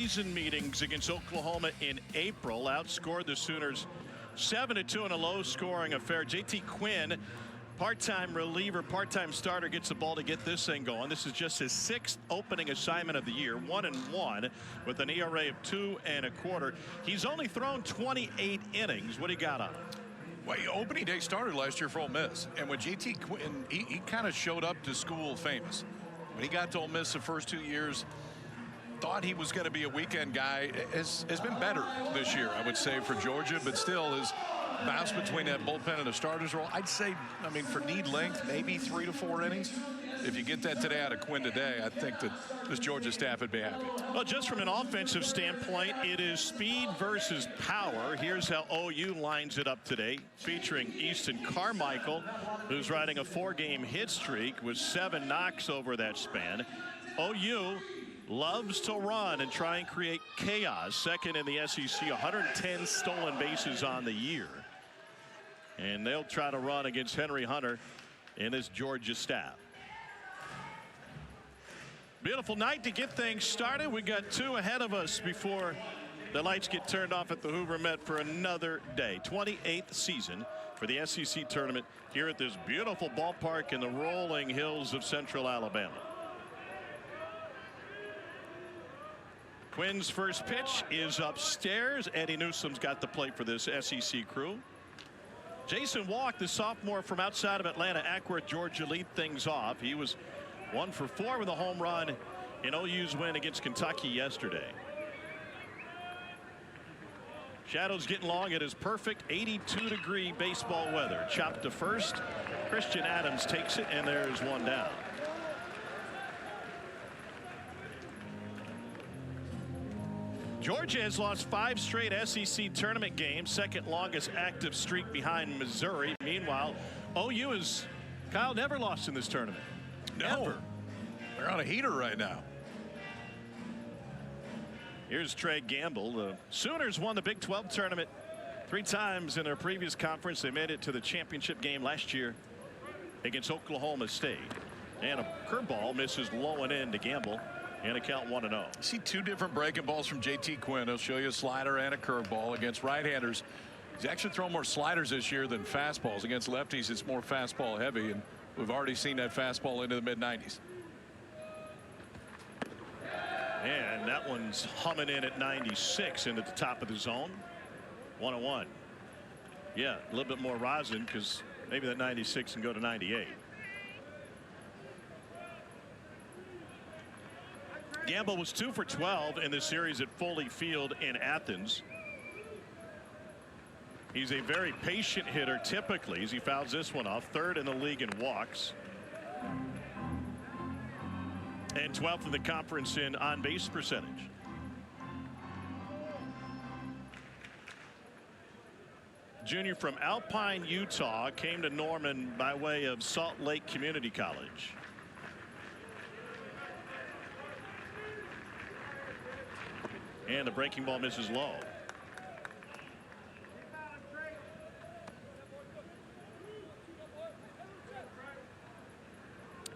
Season meetings against Oklahoma in April outscored the Sooners 7-2 in a low-scoring affair. JT Quinn, part-time reliever, part-time starter, gets the ball to get this thing going. This is just his 6th opening assignment of the year, 1-1 with an ERA of 2 1/4. He's only thrown 28 innings. What do you got on him? Well, opening day started last year for Ole Miss, and when JT Quinn, he kind of showed up to school famous. When he got to Ole Miss the first 2 years, thought he was going to be a weekend guy. Has been better this year, I would say, for Georgia, but still is bounce between that bullpen and the starter's role. I'd say, I mean, for need length, maybe 3 to 4 innings. If you get that today out of Quinn today, I think that this Georgia staff would be happy. Well, just from an offensive standpoint, it is speed versus power. Here's how OU lines it up today, featuring Easton Carmichael, who's riding a 4-game hit streak with 7 knocks over that span. OU loves to run and try and create chaos. Second in the SEC, 110 stolen bases on the year. And they'll try to run against Henry Hunter and this Georgia staff. Beautiful night to get things started. We got 2 ahead of us before the lights get turned off at the Hoover Met for another day. 28th season for the SEC tournament here at this beautiful ballpark in the rolling hills of central Alabama. Quinn's first pitch is upstairs. Eddie Newsom's got the plate for this SEC crew. Jason Walk, the sophomore from outside of Atlanta, Ackworth, Georgia, lead things off. He was 1 for 4 with a home run in OU's win against Kentucky yesterday. Shadows getting long. It is perfect 82-degree baseball weather. Chopped to first. Christian Adams takes it, and there's 1 down. Georgia has lost 5 straight SEC tournament games, second longest active streak behind Missouri. Meanwhile, OU is, Kyle, never lost in this tournament. No. Ever. They're on a heater right now. Here's Trey Gamble. The Sooners won the Big 12 tournament 3 times in their previous conference. They made it to the championship game last year against Oklahoma State. And a curveball misses low and in to Gamble. And a count 1-0. See 2 different breaking balls from JT Quinn. He'll show you a slider and a curveball against right-handers. He's actually thrown more sliders this year than fastballs. Against lefties, it's more fastball heavy, and we've already seen that fastball into the mid-90s. And that one's humming in at 96 into the top of the zone. 1-1. Yeah, a little bit more rosin because maybe that 96 can go to 98. Gamble was 2 for 12 in the series at Foley Field in Athens. He's a very patient hitter typically as he fouls this one off. 3rd in the league in walks. And 12th in the conference in on-base percentage. Junior from Alpine, Utah, came to Norman by way of Salt Lake Community College. And the breaking ball misses low.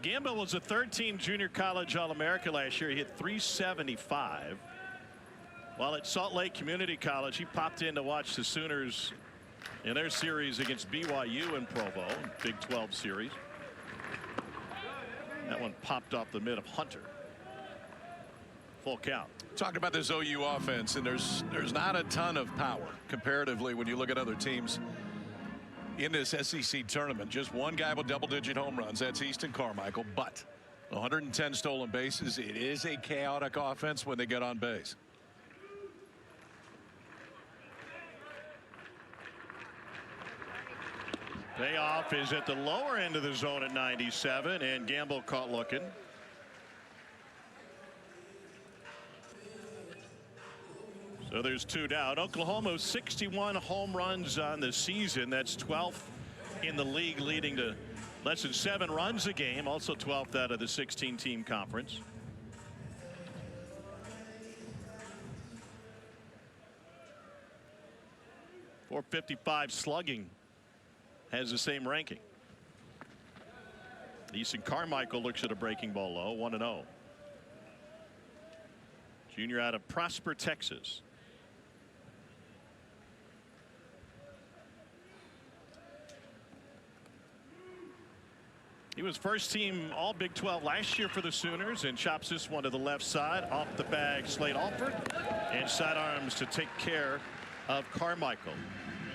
Gamble was a 13 junior college All-America last year. He hit .375. While at Salt Lake Community College, he popped in to watch the Sooners in their series against BYU in Provo, Big 12 series. That one popped off the mid of Hunter. Full count. Talking about this OU offense, and there's not a ton of power comparatively when you look at other teams in this SEC tournament. Just one guy with double-digit home runs. That's Easton Carmichael, but 110 stolen bases. It is a chaotic offense when they get on base. Payoff is at the lower end of the zone at 97, and Gamble caught looking. So there's 2 down. Oklahoma's 61 home runs on the season. That's 12th in the league, leading to less than 7 runs a game. Also 12th out of the 16-team conference. .455 slugging has the same ranking. Easton Carmichael looks at a breaking ball low. 1-0. Junior out of Prosper, Texas. He was first team all Big 12 last year for the Sooners and chops this one to the left side off the bag. Slade Alford and sidearms to take care of Carmichael.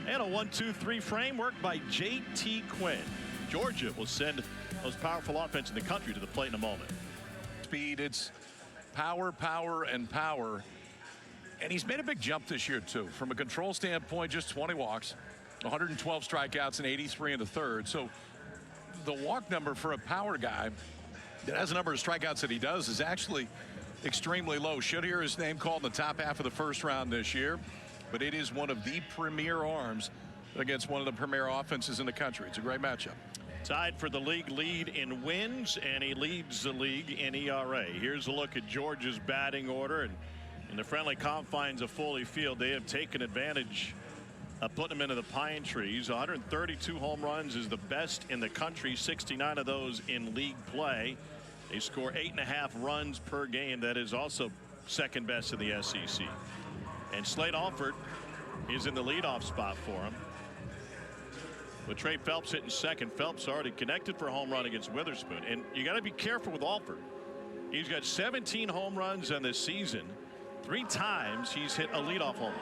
And a 1-2-3 framework by J.T. Quinn. Georgia will send most powerful offense in the country to the plate in a moment. Speed, it's power, power, and power. And he's made a big jump this year, too. From a control standpoint, just 20 walks, 112 strikeouts, and 83 in the third. So the walk number for a power guy that has a number of strikeouts that he does is actually extremely low. Should hear his name called in the top half of the first round this year. But it is one of the premier arms against one of the premier offenses in the country. It's a great matchup. Tied for the league lead in wins, and he leads the league in ERA. Here's a look at Georgia's batting order, and in the friendly confines of Foley Field, they have taken advantage of putting them into the pine trees. 132 home runs is the best in the country, 69 of those in league play. They score 8.5 runs per game. That is also second best in the SEC. And Slade Alford is in the leadoff spot for him. With Trey Phelps hitting second. Phelps already connected for a home run against Witherspoon. And you got to be careful with Alford. He's got 17 home runs on this season. 3 times he's hit a leadoff home run.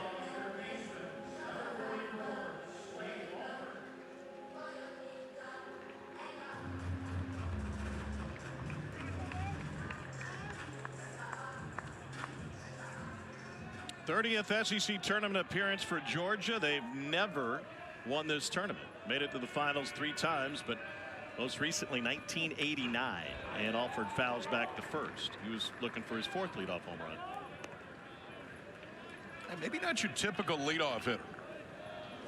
'30th SEC tournament appearance for Georgia. They've never won this tournament. Made it to the finals 3 times, but most recently 1989. And Alford fouls back the first. He was looking for his 4th leadoff home run. And maybe not your typical leadoff hitter.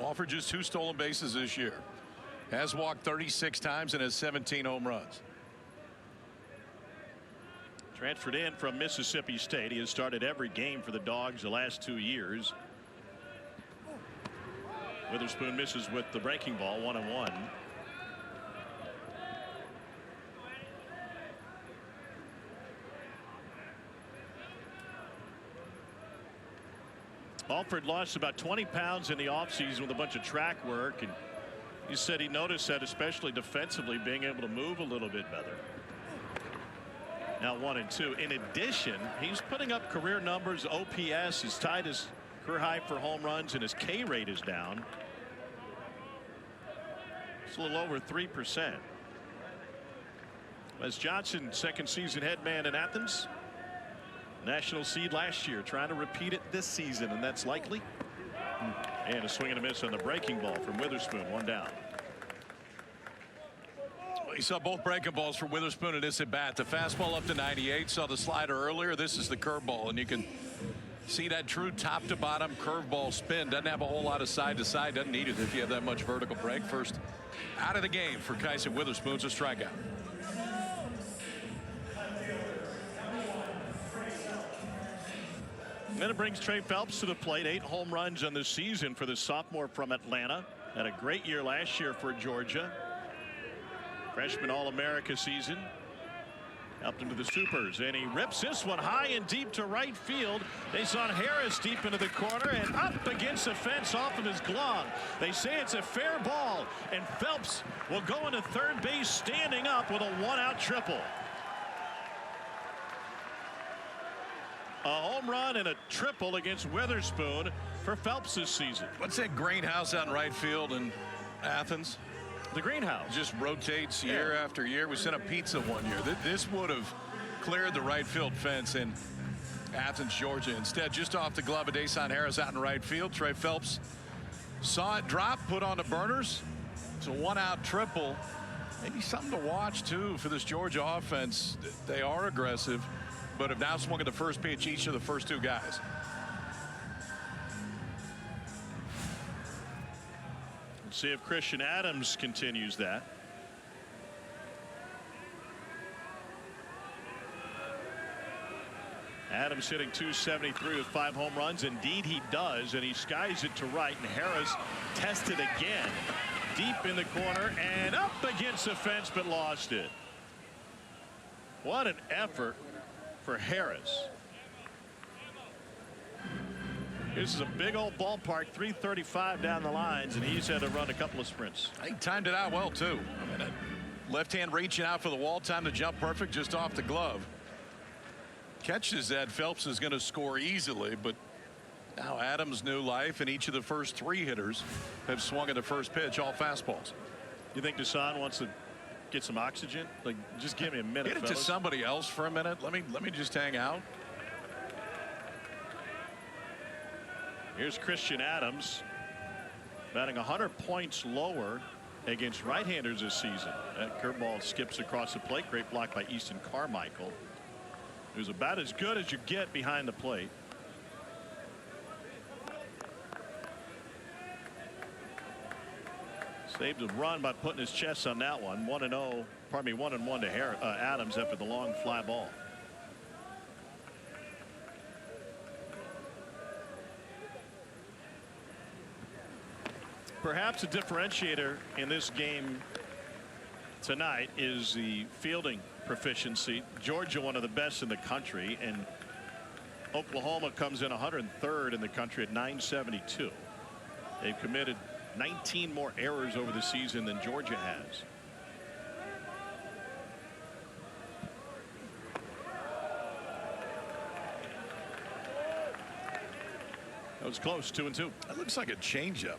Alford just 2 stolen bases this year. Has walked 36 times and has 17 home runs. Transferred in from Mississippi State. He has started every game for the Dogs the last 2 years. Witherspoon misses with the breaking ball, 1-1. Alford lost about 20 pounds in the offseason with a bunch of track work, and he said he noticed that, especially defensively, being able to move a little bit better. Now 1-2. In addition, he's putting up career numbers. OPS is tied his career high for home runs, and his K rate is down. It's a little over 3%. Wes Johnson, second season head man in Athens. National seed last year, trying to repeat it this season, and that's likely. And a swing and a miss on the breaking ball from Witherspoon, 1 down. You saw both breaking balls for Witherspoon in this at bat. The fastball up to 98. Saw the slider earlier. This is the curveball, and you can see that true top to bottom curveball spin. Doesn't have a whole lot of side to side. Doesn't need it if you have that much vertical break. First out of the game for Kyson Witherspoon's a strikeout. Then it brings Trey Phelps to the plate. 8 home runs on the season for the sophomore from Atlanta. Had a great year last year for Georgia. Freshman All-America season. Helped him to the supers, and he rips this one high and deep to right field. They saw Harris deep into the corner and up against the fence off of his glove. They say it's a fair ball, and Phelps will go into third base standing up with a 1-out triple. A home run and a triple against Witherspoon for Phelps this season. What's that greenhouse out in right field in Athens? The greenhouse just rotates year after year. We sent a pizza one year. This would have cleared the right field fence in Athens, Georgia. Instead, just off the glove of Dason Harris out in right field. Trey Phelps saw it drop, put on the burners. It's a 1-out triple. Maybe something to watch, too, for this Georgia offense. They are aggressive, but have now swung at the first pitch each of the first 2 guys. See if Christian Adams continues that. Adams hitting .273 with 5 home runs. Indeed he does, and he skies it to right, and Harris tested again deep in the corner and up against the fence, but lost it. What an effort for Harris. This is a big old ballpark, 335 down the lines, and he's had to run a couple of sprints. He timed it out well, too. I mean, left hand reaching out for the wall, time to jump perfect just off the glove. Catches that Phelps is going to score easily, but now Adams' new life, and each of the first 3 hitters have swung at the first pitch, all fastballs. You think Deshaun wants to get some oxygen? Like, just give me a minute, Get it fellas. to somebody else for a minute. Let me just hang out. Here's Christian Adams batting 100 points lower against right-handers this season. That curveball skips across the plate. Great block by Easton Carmichael, who's about as good as you get behind the plate. Saved a run by putting his chest on that one. 1-0, pardon me, 1-1 to Adams after the long fly ball. Perhaps a differentiator in this game tonight is the fielding proficiency. Georgia, one of the best in the country, and Oklahoma comes in 103rd in the country at 972. They've committed 19 more errors over the season than Georgia has. That was close, 2-2. That looks like a changeup.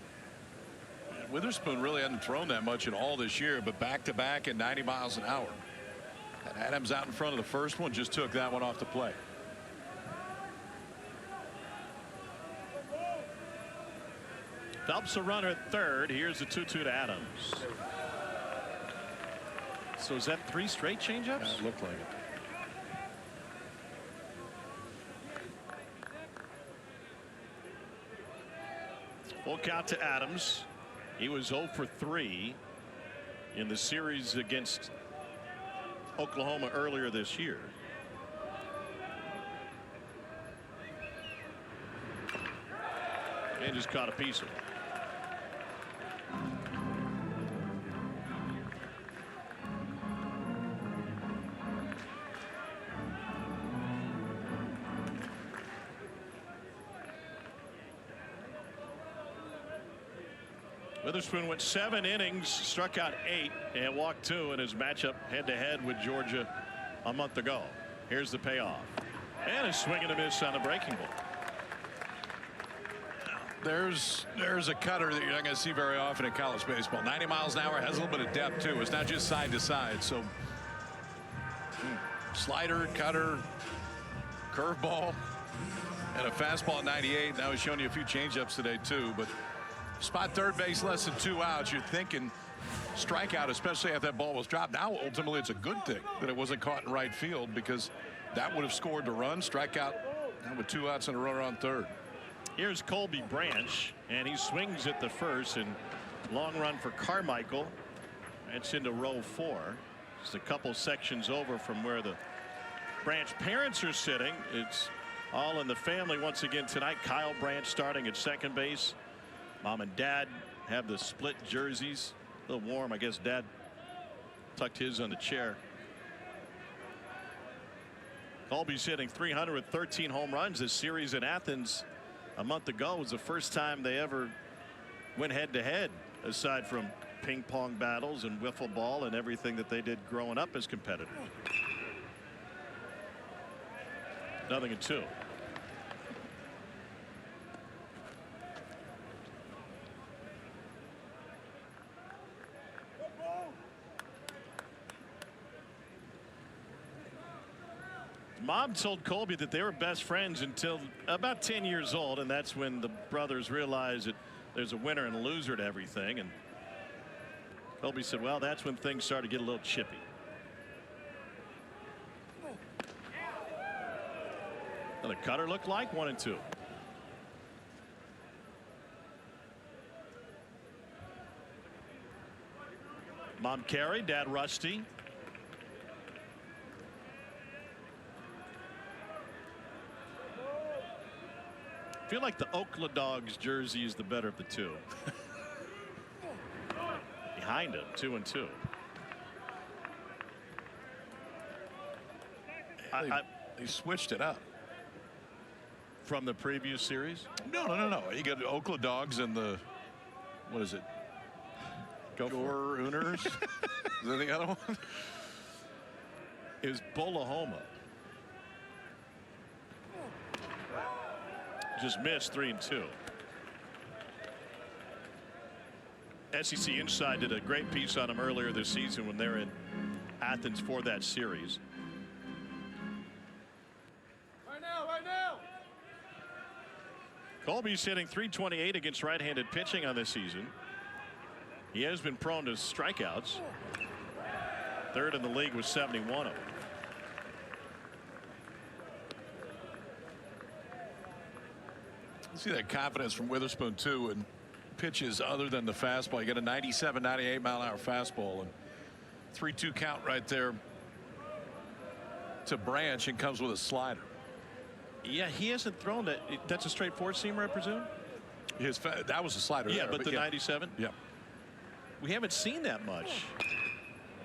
Witherspoon really hadn't thrown that much at all this year, but back-to-back at 90 miles an hour. And Adams out in front of the first one, just took that one off the plate. Phelps a runner at third. Here's the 2-2 to Adams. So is that 3 straight changeups? It looked like it. Full count to Adams. He was 0 for 3 in the series against Oklahoma earlier this year. And just caught a piece of it. Witherspoon went 7 innings, struck out 8, and walked 2 in his matchup head-to-head with Georgia a month ago. Here's the payoff. And a swing and a miss on the breaking ball. There's a cutter that you're not going to see very often in college baseball. 90 miles an hour, has a little bit of depth, too. It's not just side to side. So slider, cutter, curveball, and a fastball at 98. Now he's showing you a few changeups today, too. But spot third base, less than 2 outs. You're thinking strikeout, especially after that ball was dropped. Now, ultimately, it's a good thing that it wasn't caught in right field, because that would have scored the run. Strikeout now with 2 outs and a runner on third. Here's Colby Branch, and he swings at the first, and long run for Carmichael. It's into row 4. It's a couple sections over from where the Branch parents are sitting. It's all in the family once again tonight. Kyle Branch starting at second base. Mom and Dad have the split jerseys. A little warm. I guess Dad tucked his on the chair. Colby's hitting 300 with 13 home runs. This series in Athens a month ago was the first time they ever went head-to-head, aside from ping pong battles and wiffle ball and everything that they did growing up as competitors. 0-2. Mom told Colby that they were best friends until about 10 years old, and that's when the brothers realized that there's a winner and a loser to everything. And Colby said, well, that's when things started to get a little chippy. Now the cutter looked like 1-2. Mom Carey, Dad Rusty. I feel like the Bulldogs jersey is the better of the two. Behind him, 2-2. They switched it up. from the previous series? No. You got the Oakland Dogs and the, what is it? Owners. Is that the other one? Is Bulldogs. Just missed 3-2. SEC Inside did a great piece on him earlier this season when they're in Athens for that series. Right now. Colby's hitting .328 against right-handed pitching on this season. He has been prone to strikeouts. Third in the league with 71 of them. See that confidence from Witherspoon too, and pitches other than the fastball. You get a 97, 98 mile an hour fastball, and 3-2 count right there to Branch, and comes with a slider. Yeah, he hasn't thrown that. That's a straight four-seamer, I presume. That was a slider. Yeah, there, but the 97. Yeah. We haven't seen that much.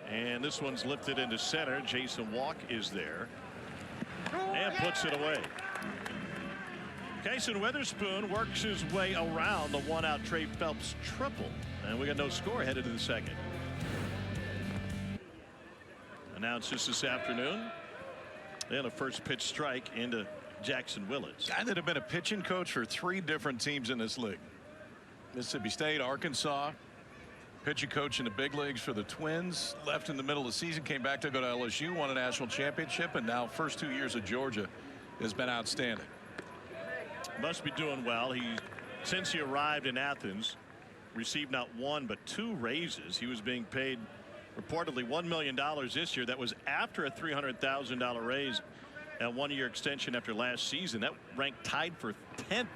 And this one's lifted into center. Jason Walk is there and puts it away. Kason Witherspoon works his way around the one-out Trey Phelps triple, and we got no score headed to the second. Announced this afternoon. Then a first pitch strike into Jackson Willits. Guy that had been a pitching coach for 3 different teams in this league. Mississippi State, Arkansas. Pitching coach in the big leagues for the Twins. Left in the middle of the season, came back to go to LSU, won a national championship, and now first 2 years at Georgia has been outstanding. Must be doing well. Since he arrived in Athens, received not 1 but 2 raises. He was being paid reportedly $1 million this year. That was after a $300,000 raise and 1-year extension after last season. That ranked tied for 10th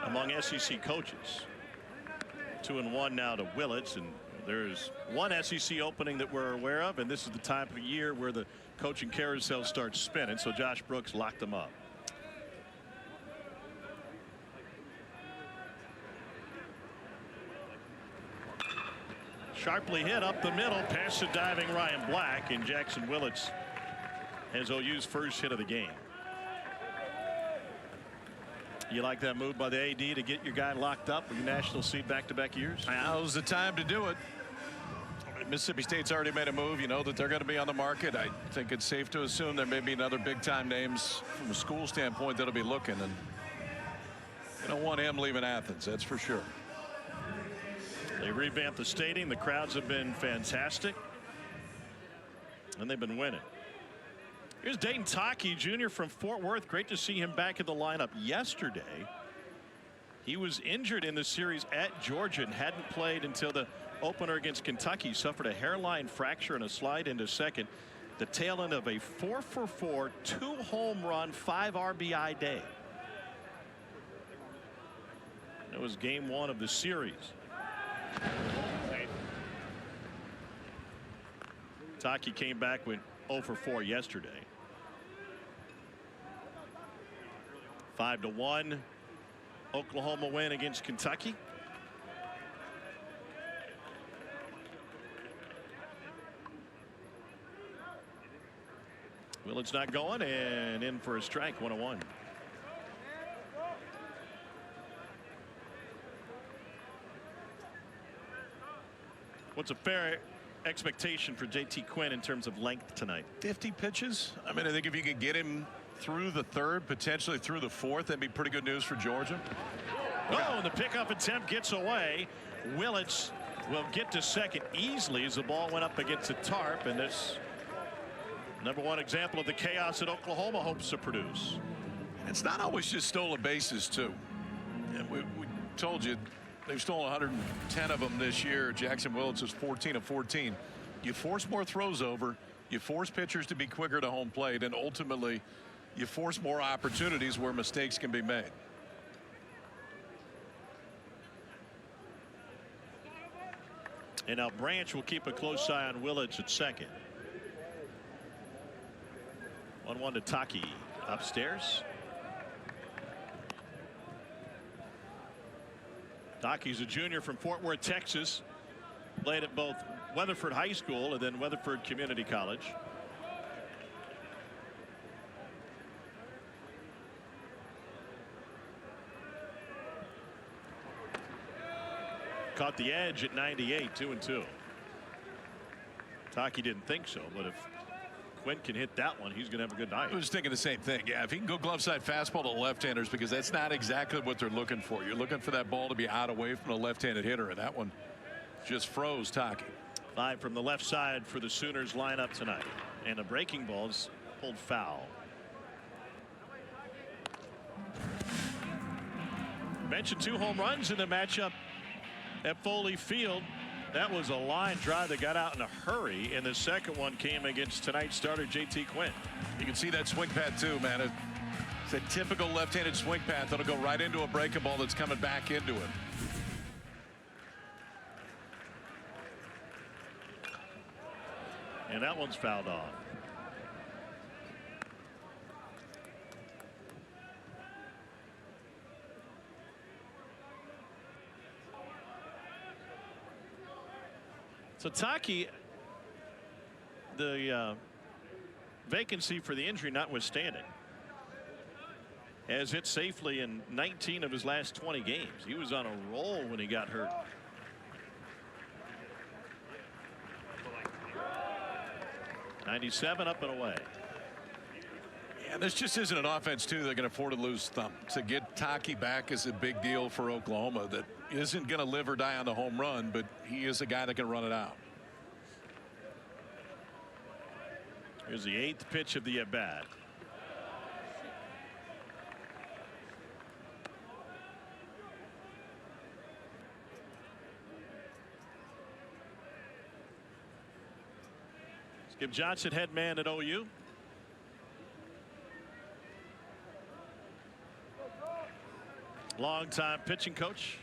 among SEC coaches. 2-1 now to Willits, and there's one SEC opening that we're aware of, and this is the time of year where the coaching carousel starts spinning, so Josh Brooks locked them up. Sharply hit up the middle, past the diving Ryan Black, and Jackson Willits has OU's first hit of the game. You like that move by the AD to get your guy locked up with your national seed back-to-back years? Now's the time to do it. Mississippi State's already made a move. You know that they're going to be on the market. I think it's safe to assume there may be another big-time names from a school standpoint that'll be looking, and you don't want him leaving Athens, that's for sure. They revamped the stadium. The crowds have been fantastic, and they've been winning. Here's Dayton Taki Jr. from Fort Worth. Great to see him back in the lineup yesterday. He was injured in the series at Georgia and hadn't played until the opener against Kentucky. Suffered a hairline fracture and a slide into second. The tail end of a 4-for-4, 2-home run, 5 RBI day. That was game 1 of the series. Taki came back with 0-for-4 yesterday. 5-1 Oklahoma win against Kentucky. Willits not going, and in for a strike, 1-1. What's a fair expectation for JT Quinn in terms of length tonight? 50 pitches. I mean, I think if you could get him through the 3rd, potentially through the 4th, that'd be pretty good news for Georgia. Oh, and the pickup attempt gets away. Willits will get to second easily as the ball went up against the tarp, and this #1 example of the chaos that Oklahoma hopes to produce. It's not always just stolen bases too. And we told you they've stolen 110 of them this year. Jackson Willits is 14 of 14. You force more throws over, you force pitchers to be quicker to home plate, and ultimately you force more opportunities where mistakes can be made. And now Branch will keep a close eye on Willits at second. 1-1 to Taki upstairs. Taki's a junior from Fort Worth, Texas. Played at both Weatherford High School and then Weatherford Community College. caught the edge at 98, 2-2. Taki didn't think so, but if Quinn can hit that one, he's going to have a good night. I was thinking the same thing. Yeah, if he can go glove side fastball to left-handers, because that's not exactly what they're looking for. You're looking for that ball to be out away from the left-handed hitter, and that one just froze Taki. 5 from the left side for the Sooners lineup tonight, and the breaking ball's pulled foul. Mentioned 2 home runs in the matchup at Foley Field. That was a line drive that got out in a hurry, and the second one came against tonight's starter JT Quinn. You can see that swing path too, man. It's a typical left-handed swing path that'll go right into a breaking ball that's coming back into him. And that one's fouled off. So Taki, the vacancy for the injury notwithstanding, has hit safely in 19 of his last 20 games. He was on a roll when he got hurt. '97 up and away. Yeah, this just isn't an offense too that can afford to lose thumb. To get Taki back is a big deal for Oklahoma. That isn't going to live or die on the home run, but he is a guy that can run it out. Here's the 8th pitch of the at bat. Skip Johnson, head man at OU. Long-time pitching coach.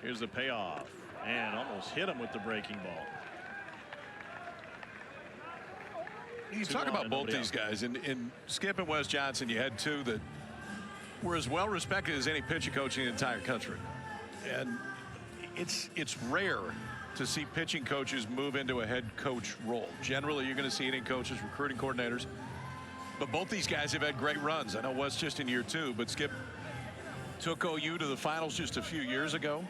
Here's the payoff, and almost hit him with the breaking ball. You talk about both these guys. In Skip and Wes Johnson, you had 2 that were as well respected as any pitching coach in the entire country. And it's rare to see pitching coaches move into a head coach role. Generally, you're going to see hitting coaches, recruiting coordinators. But both these guys have had great runs. I know Wes just in year 2, but Skip took OU to the finals just a few years ago.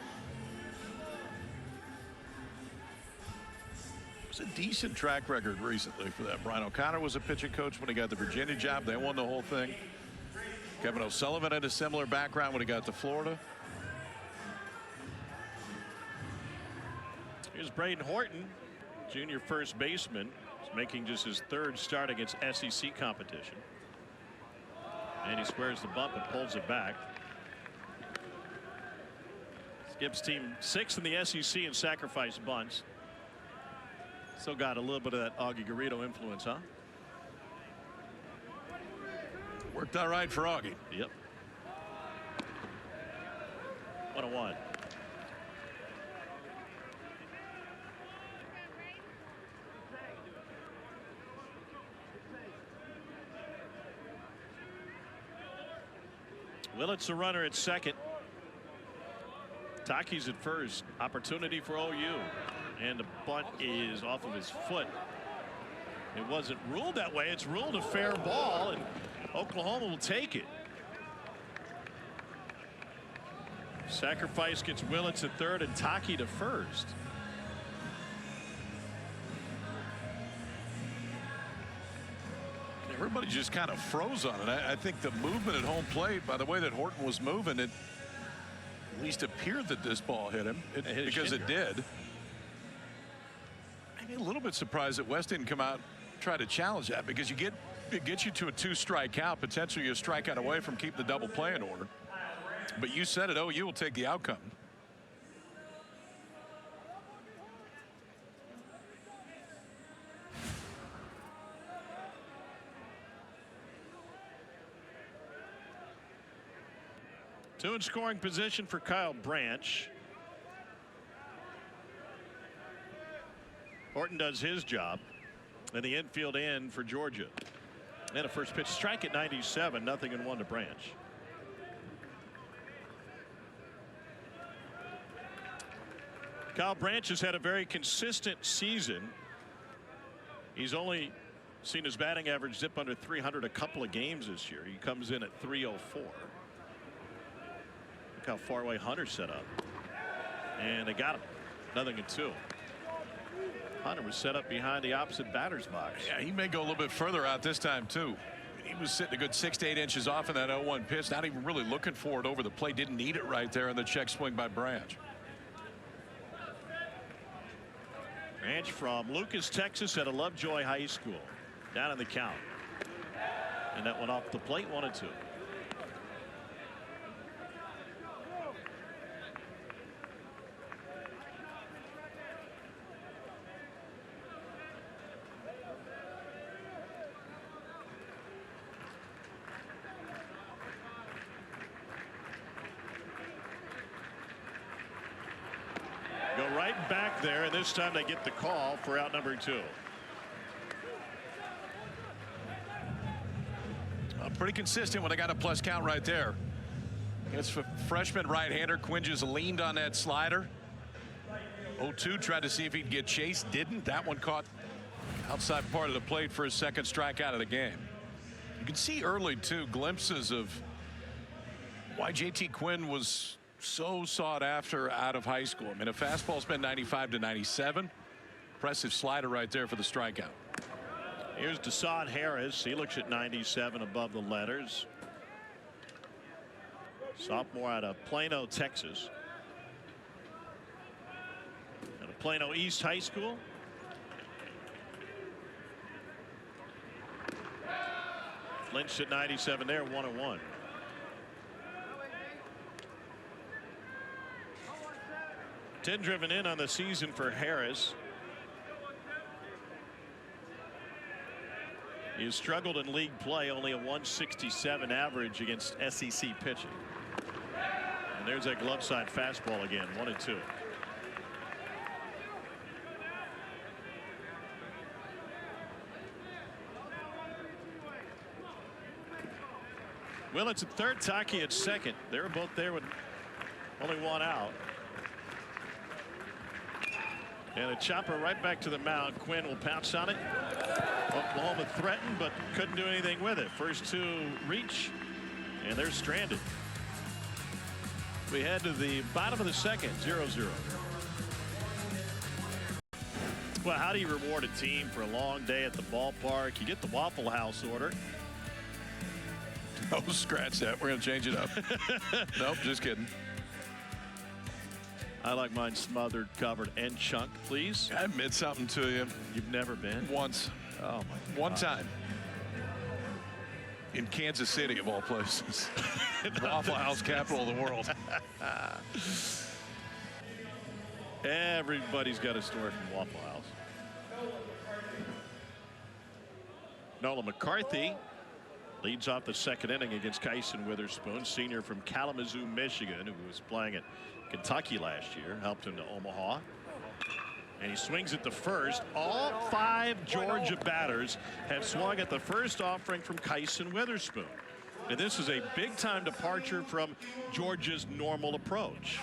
It's a decent track record recently for that. Brian O'Connor was a pitching coach when he got the Virginia job. They won the whole thing. Kevin O'Sullivan had a similar background when he got to Florida. Here's Braden Horton, junior first baseman. He's making just his 3rd start against SEC competition. And he squares the bump and pulls it back. Skip's team 6th in the SEC in sacrifice bunts. Still got a little bit of that Augie Garrido influence, huh? Worked all right for Augie. Yep. 1-1. Willett's a runner at second. Taki's at first. Opportunity for OU. And the bunt is off of his foot. It wasn't ruled that way. It's ruled a fair ball, and Oklahoma will take it. Sacrifice gets Willits at third and Taki to first. Everybody just kind of froze on it. I think the movement at home plate, by the way that Horton was moving, it at least appeared that this ball hit him because it did. I'm a little bit surprised that West didn't come out and try to challenge that, because it gets you to a 2-strike count, potentially a strikeout away from keeping the double play in order. But you said it, OU will take the outcome. Two in scoring position for Kyle Branch. Horton does his job. And the infield end for Georgia. And a first pitch strike at 97, 0-1 to Branch. Kyle Branch has had a very consistent season. He's only seen his batting average dip under 300 a couple of games this year. He comes in at 304. Look how far away Hunter set up. And they got him. 0-2. Hunter was set up behind the opposite batter's box. Yeah, he may go a little bit further out this time, too. He was sitting a good 6 to 8 inches off in that 0-1 pitch. Not even really looking for it over the plate. Didn't need it right there in the check swing by Branch. Branch from Lucas, Texas at Lovejoy High School. Down in the count. And that went off the plate, 1-2. Go right back there, and this time they get the call for out number 2. Pretty consistent when they got a plus count right there. It's freshman right-hander. Quinn just leaned on that slider. 0-2, tried to see if he'd get chased. Didn't. That one caught outside part of the plate for his second strikeout of the game. You can see early, too, glimpses of why JT Quinn was so sought after out of high school. I mean, a fastball's been 95 to 97. Impressive slider right there for the strikeout. Here's Deshaun Harris. He looks at 97 above the letters. Sophomore out of Plano, Texas. Out of Plano East High School. Lynch at 97 there, 1-1. Ten driven in on the season for Harris. He has struggled in league play, only a 167 average against SEC pitching. And there's that glove side fastball again, 1-2. Well, it's at third, Taki at second. They were both there with only one out. And a chopper right back to the mound. Quinn will pounce on it. Oklahoma threatened, but couldn't do anything with it. First two reach, and they're stranded. We head to the bottom of the second, 0-0. Well, how do you reward a team for a long day at the ballpark? You get the Waffle House order. Oh, scratch that. We're going to change it up. Nope, just kidding. I like mine smothered, covered, and chunked, please. I admit something to you. You've never been? Once. Oh, my God. One time. In Kansas City, of all places. Waffle House, capital of the world. Everybody's got a story from Waffle House. Nolan McCarthy leads off the second inning against Kyson Witherspoon, senior from Kalamazoo, Michigan, who was playing at Kentucky last year, helped him to Omaha. And he swings at the first. All 5 Georgia batters have swung at the first offering from Kyson Witherspoon. And this is a big-time departure from Georgia's normal approach.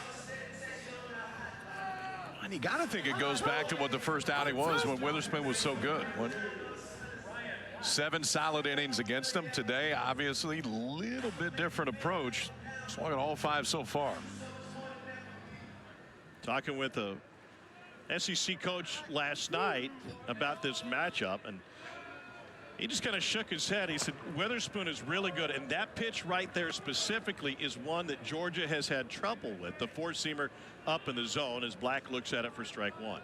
And you got to think it goes back to what the first outing was when Witherspoon was so good. 7 solid innings against him. Today, obviously, a little bit different approach. Swung at all 5 so far. Talking with a SEC coach last night about this matchup, and he just kind of shook his head. He said Witherspoon is really good, and that pitch right there specifically is one that Georgia has had trouble with. The four-seamer up in the zone as Black looks at it for strike 1.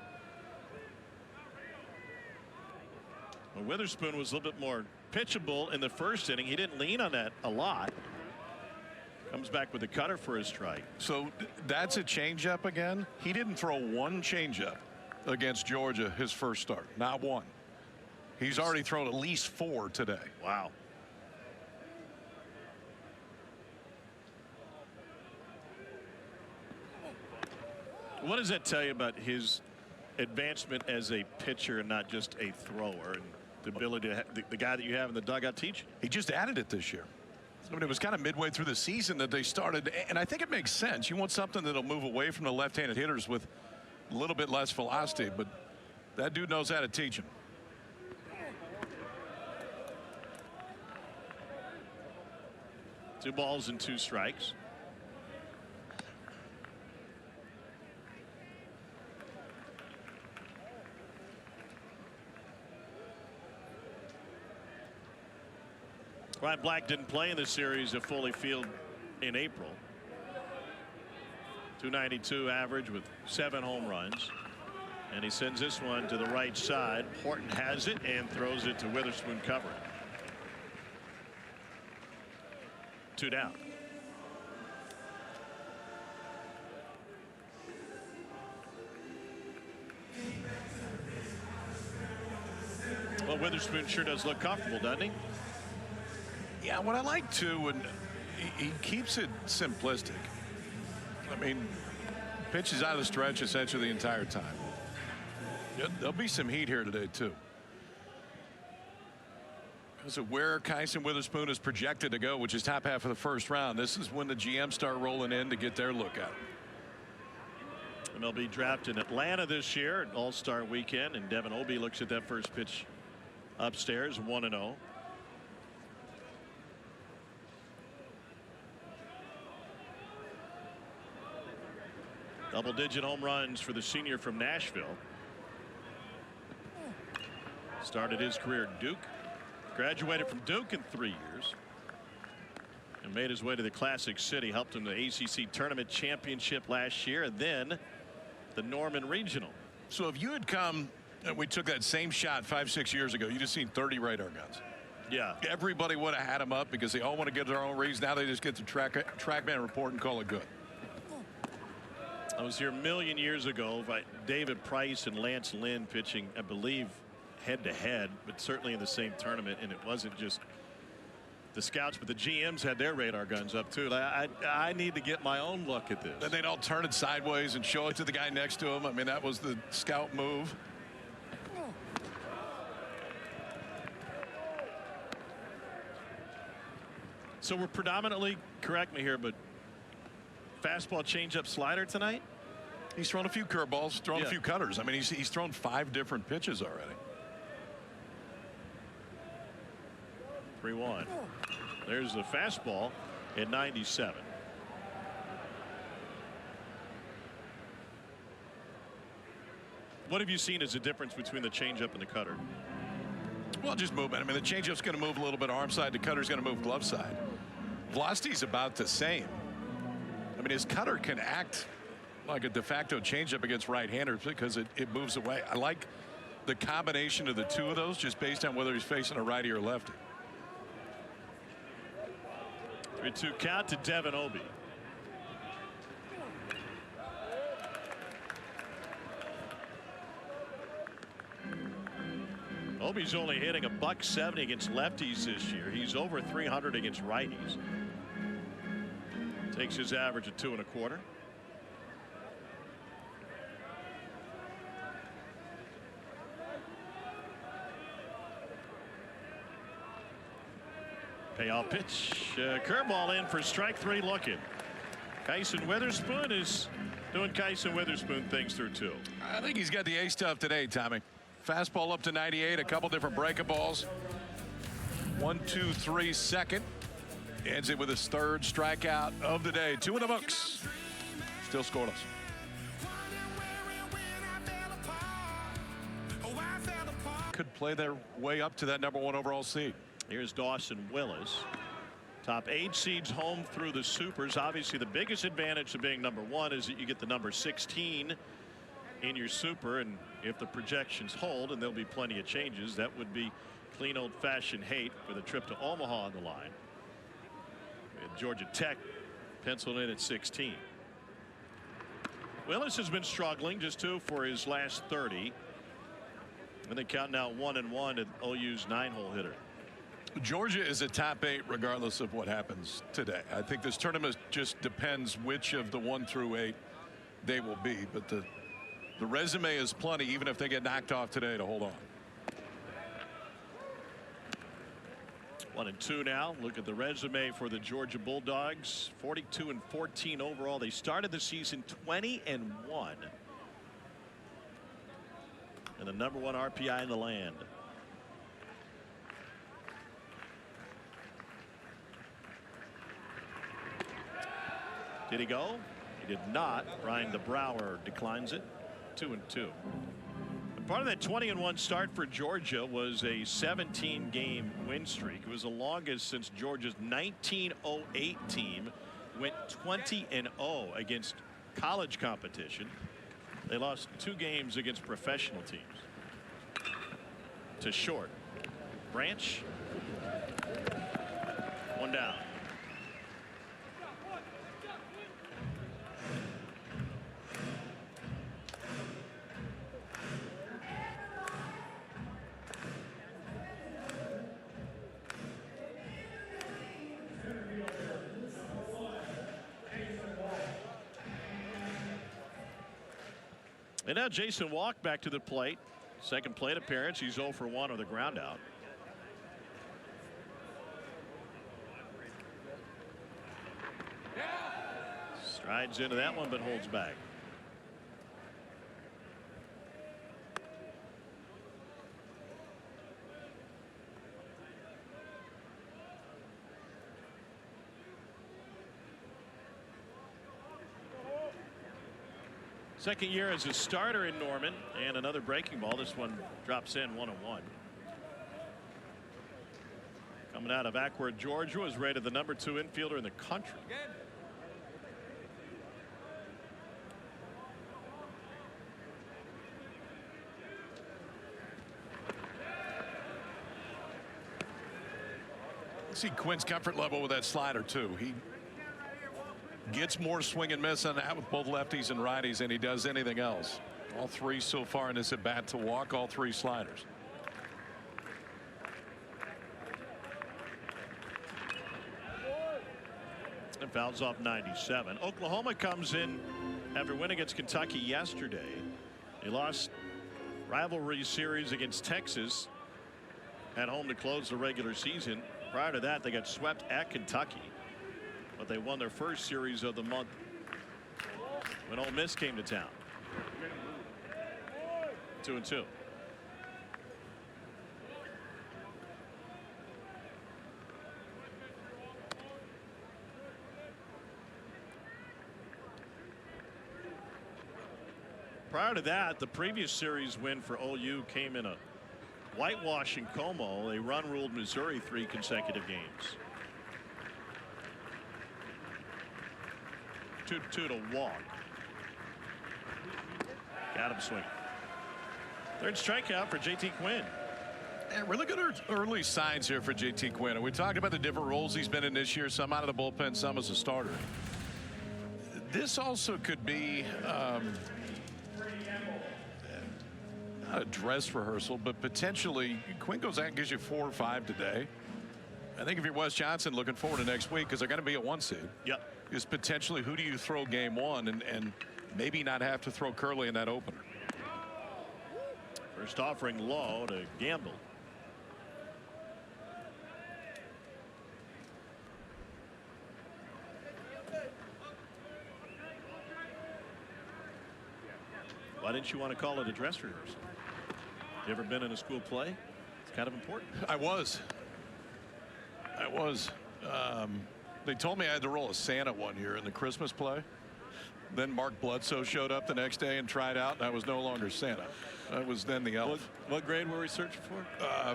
Well, Witherspoon was a little bit more pitchable in the first inning. He didn't lean on that a lot. Comes back with a cutter for his strike. So that's a changeup again. He didn't throw one changeup against Georgia his first start. Not one. He's already thrown at least 4 today. Wow. What does that tell you about his advancement as a pitcher and not just a thrower, and the ability to the guy that you have in the dugout teach? He just added it this year. I mean, it was kind of midway through the season that they started, and I think it makes sense. You want something that'll move away from the left-handed hitters with a little bit less velocity, but that dude knows how to teach him. Two balls and 2 strikes. Ryan Black didn't play in the series at Foley Field in April. 292 average with 7 home runs. And he sends this one to the right side. Horton has it and throws it to Witherspoon covering. 2 down. Well, Witherspoon sure does look comfortable, doesn't he? Yeah, what I like too, and he keeps it simplistic. I mean, pitches out of the stretch essentially the entire time. There'll be some heat here today too. Because of where Kyson Witherspoon is projected to go, which is top half of the first round, this is when the GMs start rolling in to get their look at him. MLB draft in Atlanta this year, an All-Star weekend, and Devin Obie looks at that first pitch upstairs, 1-0. Double-digit home runs for the senior from Nashville. Started his career at Duke, graduated from Duke in 3 years, and made his way to the Classic City. Helped him the ACC Tournament Championship last year, and then the Norman Regional. So if you had come and we took that same shot 5-6 years ago, you'd have seen 30 radar guns. Yeah. Everybody would have had him up because they all want to get their own reads. Now they just get the TrackMan report and call it good. I was here a million years ago by David Price and Lance Lynn pitching, I believe, head-to-head, but certainly in the same tournament, and it wasn't just the scouts, but the GMs had their radar guns up too. I need to get my own look at this. Then they'd all turn it sideways and show it to the guy next to him. I mean, that was the scout move. So we're predominantly, correct me here, but fastball, changeup, slider tonight? He's thrown a few curveballs, thrown a few cutters. I mean, he's thrown 5 different pitches already. 3-1. There's the fastball at 97. What have you seen as a difference between the changeup and the cutter? Well, just movement. I mean, the changeup's going to move a little bit arm side. The cutter's going to move glove side. Velocity's about the same. I mean, his cutter can act like a de facto changeup against right-handers because it moves away. I like the combination of the two of those just based on whether he's facing a righty or lefty. 3-2 count to Devin Obie. Obie's only hitting $170 against lefties this year. He's over 300 against righties. Takes his average at 2 1/4. Payoff pitch. Curveball in for strike 3 looking. Kyson Witherspoon is doing Kyson Witherspoon things through 2. I think he's got the A stuff today, Tommy. Fastball up to 98, a couple different breaking balls. 1, 2, 3 second. Ends it with his 3rd strikeout of the day. 2 in the books. Still scoreless. Could play their way up to that #1 overall seed. Here's Dawson Willis. Top 8 seeds home through the supers. Obviously, the biggest advantage of being #1 is that you get the number 16 in your super, and if the projections hold, and there'll be plenty of changes, that would be clean old-fashioned hate with a trip to Omaha on the line. And Georgia Tech penciled in at 16. Willis has been struggling, just 2 for his last 30. And they count now 1-1 at OU's 9-hole hitter. Georgia is a top 8 regardless of what happens today. I think this tournament just depends which of the 1 through 8 they will be, but the resume is plenty even if they get knocked off today to hold on. 1-2 now. Look at the resume for the Georgia Bulldogs. 42-14 overall. They started the season 20-1. And the #1 RPI in the land. Did he go? He did not. Brian DeBrouwer declines it. 2-2. Part of that 20-1 start for Georgia was a 17-game win streak. It was the longest since Georgia's 1908 team went 20-0 against college competition. They lost 2 games against professional teams. To Short. Branch. 1 down. And now Jason Walk back to the plate. Second plate appearance. He's 0 for 1 on the ground out. Strides into that one but holds back. Second year as a starter in Norman, and another breaking ball. This one drops in 1-1. Coming out of Acworth, Georgia, was rated the #2 infielder in the country. See Quinn's comfort level with that slider too. He gets more swing and miss on that with both lefties and righties than he does anything else. All 3 so far in this at bat to walk, all 3 sliders. And fouls off 97. Oklahoma comes in after winning against Kentucky yesterday. They lost rivalry series against Texas at home to close the regular season. Prior to that, they got swept at Kentucky, but they won their first series of the month when Ole Miss came to town. 2-2. Prior to that, the previous series win for OU came in a whitewash in Como. They run-ruled Missouri 3 consecutive games. 2-2 to Walk. Got him swinging. Third strikeout for JT Quinn. Yeah, really good early signs here for JT Quinn. And we talked about the different roles he's been in this year, some out of the bullpen, some as a starter. This also could be not a dress rehearsal, but potentially Quinn goes out and gives you 4 or 5 today. I think if you're Wes Johnson, looking forward to next week because they're going to be a 1 seed. Yep. Is potentially who do you throw game 1 and maybe not have to throw Curley in that opener. First offering low to Gamble. Why didn't you want to call it a dress rehearsal? You ever been in a school play? It's kind of important. I was. They told me I had to roll a Santa one year in the Christmas play. Then Mark Bledsoe showed up the next day and tried out, and I was no longer Santa. I was then the elf. What grade were we searching for?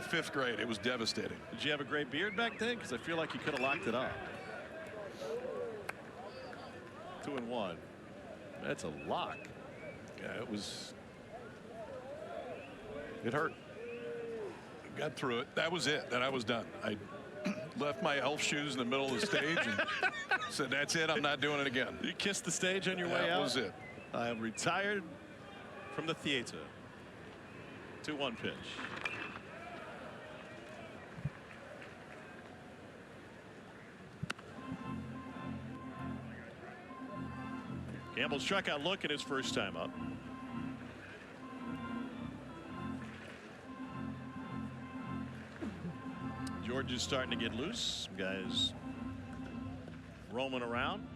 5th grade. It was devastating. Did you have a gray beard back then? Because I feel like you could have locked it up. 2-1. That's a lock. Yeah, it hurt. Got through it. That was it. Then I was done. I left my elf shoes in the middle of the stage and said, that's it. I'm not doing it again. You kissed the stage on your way out? That was it. I am retired from the theater. 2-1 pitch. Gamble struck out looking his first time up. Georgia's starting to get loose. Some guys roaming around.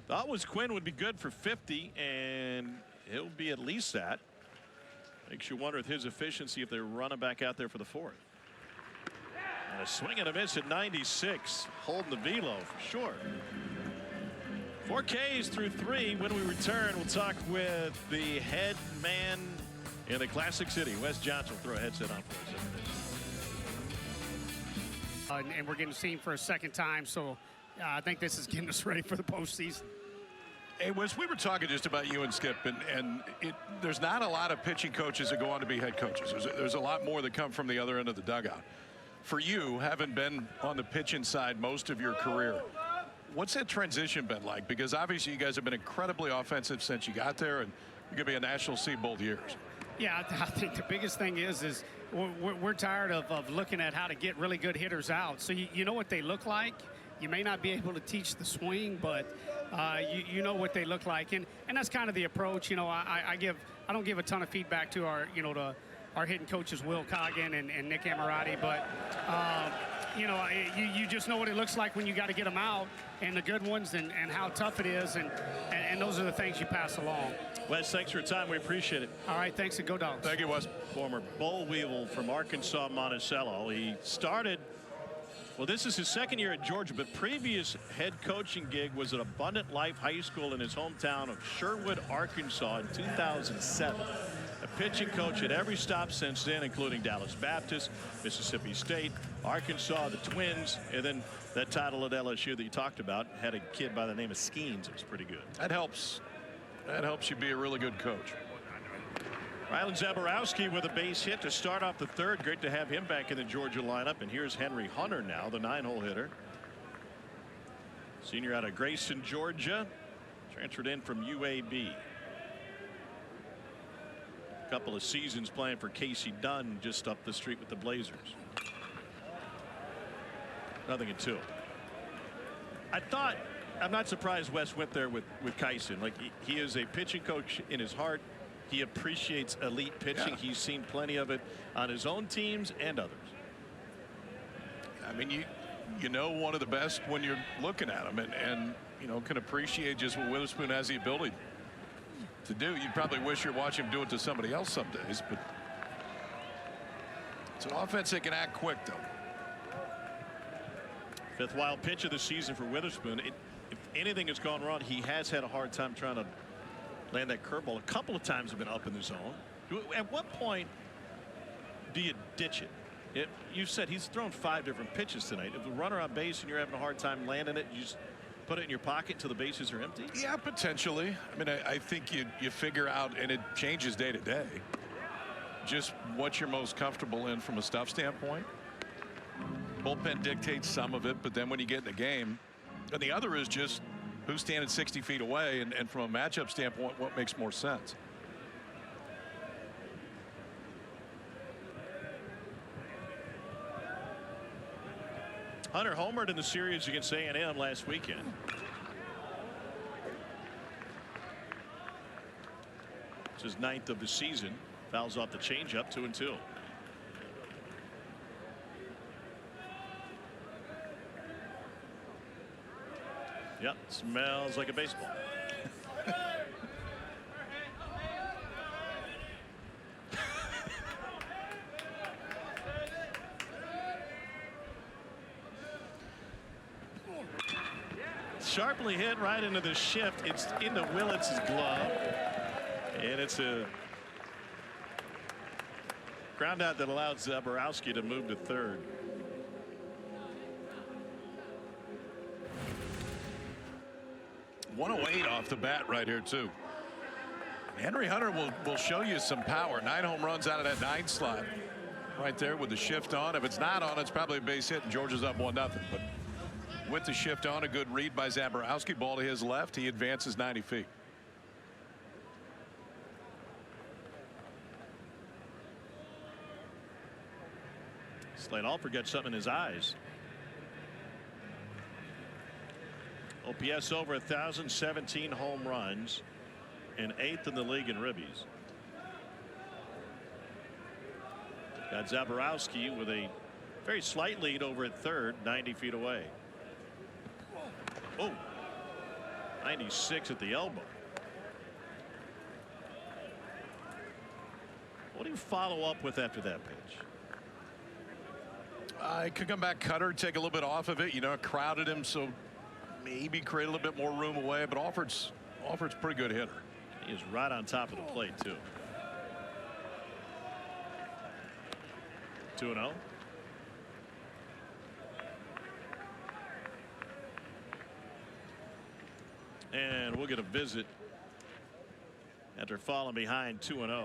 Thought was Quinn would be good for 50, and he'll be at least that. Makes you wonder with his efficiency if they're running back out there for the 4th. And a swing and a miss at 96, holding the velo for sure. Four Ks through 3. When we return, we'll talk with the head man in the Classic City. Wes Johnson will throw a headset on for us. And we're getting seen for a second time, so I think this is getting us ready for the postseason. Hey, Wes, we were talking just about you and Skip, and there's not a lot of pitching coaches that go on to be head coaches. There's a lot more that come from the other end of the dugout. For you, having been on the pitching side most of your career, what's that transition been like? Because obviously you guys have been incredibly offensive since you got there, and you're going to be a national seed both years. Yeah, I think the biggest thing is we're tired of looking at how to get really good hitters out. So you know what they look like. You may not be able to teach the swing, but you know what they look like, and that's kind of the approach. You know, I don't give a ton of feedback to our our hitting coaches Will Coggin and Nick Amorati, but you know, you just know what it looks like when you got to get them out, and the good ones, and how tough it is, and those are the things you pass along. Wes, thanks for your time. We appreciate it. All right, thanks, and go Dogs. Thank you, Wes. Former boll weevil from Arkansas, Monticello. He started. Well, this is his second year at Georgia, but previous head coaching gig was at Abundant Life High School in his hometown of Sherwood, Arkansas in 2007. A pitching coach at every stop since then, including Dallas Baptist, Mississippi State, Arkansas, the Twins, and then that title at LSU that you talked about had a kid by the name of Skeens. It was pretty good. That helps. That helps you be a really good coach. Rylan Zaborowski with a base hit to start off the third. Great to have him back in the Georgia lineup. And here's Henry Hunter now, the 9-hole hitter. Senior out of Grayson, Georgia. Transferred in from UAB. A couple of seasons playing for Casey Dunn just up the street with the Blazers. 0-2. I'm not surprised Wes went there with Kyson. Like he is a pitching coach in his heart. He appreciates elite pitching. Yeah. He's seen plenty of it on his own teams and others. I mean, you know one of the best when you're looking at him, and you know, can appreciate just what Witherspoon has the ability to do. You'd probably wish you're watching him do it to somebody else some days, but it's an offense that can act quick, though. Fifth wild pitch of the season for Witherspoon. If anything has gone wrong, he has had a hard time trying to land that curveball. A couple of times have been up in the zone. At what point do you ditch it? You said he's thrown 5 different pitches tonight. If the runner on base and you're having a hard time landing it, you just put it in your pocket until the bases are empty? Yeah, potentially. I mean, I think you figure out, and it changes day to day, just what you're most comfortable in from a stuff standpoint. Bullpen dictates some of it, but then when you get in the game, and the other is just who's standing 60 feet away, and from a matchup standpoint, what makes more sense? Hunter homered in the series against A&M last weekend. It's his 9th of the season. Fouls off the changeup, 2-2. Yep, smells like a baseball. Sharply hit right into the shift. It's into Willetts' glove, and it's a ground out that allowed Zaborowski to move to third. .108 off the bat right here, too. Henry Hunter will show you some power. 9 home runs out of that 9 slot right there with the shift on. If it's not on, it's probably a base hit, and Georgia's up 1-0. But with the shift on, a good read by Zaborowski. Ball to his left. He advances 90 feet. Slade Alford got something in his eyes. OPS over 1,000, 17 home runs, and 8th in the league in ribbies. Got Zaborowski with a very slight lead over at third, 90 feet away. Oh, 96 at the elbow. What do you follow up with after that pitch? Could come back cutter, take a little bit off of it. You know, it crowded him, so maybe create a little bit more room away, but Alford's a pretty good hitter. He is right on top of the plate, too. 2-0. And we'll get a visit after falling behind 2-0.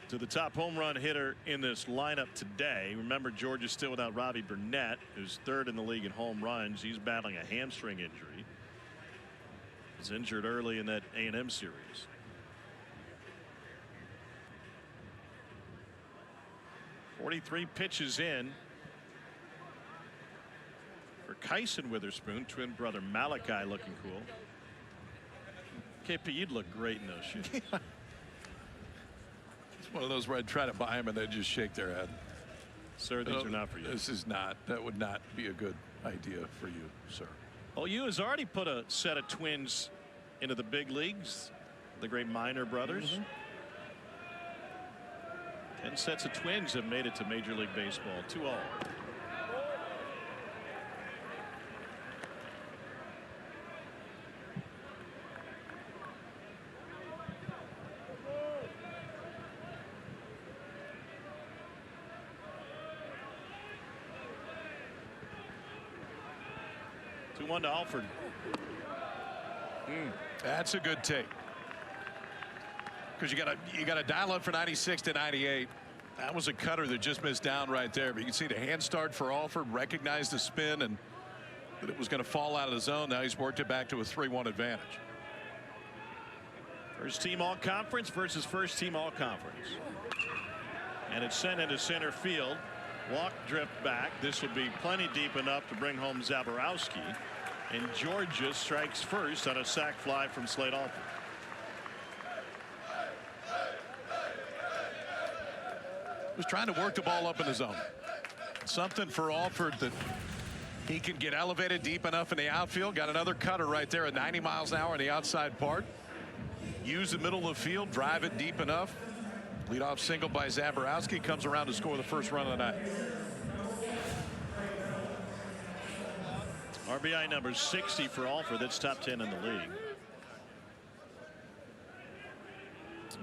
To the top home run hitter in this lineup today. Remember, Georgia's still without Robbie Burnett, who's third in the league in home runs. He's battling a hamstring injury. Was injured early in that A&M series. .43 pitches in for Kyson Witherspoon, twin brother Malachi, looking cool. KP, you'd look great in those shoes. It's one of those where I'd try to buy them and they'd just shake their head. Sir, these are not for you. This is not. That would not be a good idea for you, sir. OU has already put a set of twins into the big leagues, the great Minor brothers. 10 sets of twins have made it to Major League Baseball. 2-0. One to Alford. That's a good take, because you got to dial up for 96 to 98. That was a cutter that just missed down right there, but you can see the hand start for Alford, recognized the spin and that it was going to fall out of the zone. Now he's worked it back to a 3-1 advantage. First team all conference versus first team all conference, and it's sent into center field. Walk, drift back. This will be plenty deep enough to bring home Zaborowski. And Georgia strikes first on a sac fly from Slade Alford. Was trying to work the ball up in the zone. Something for Alford that he can get elevated deep enough in the outfield. Got another cutter right there at 90 miles an hour in the outside part. Use the middle of the field, drive it deep enough. Leadoff single by Zaborowski, comes around to score the first run of the night. RBI number 60 for Alford. That's top 10 in the league.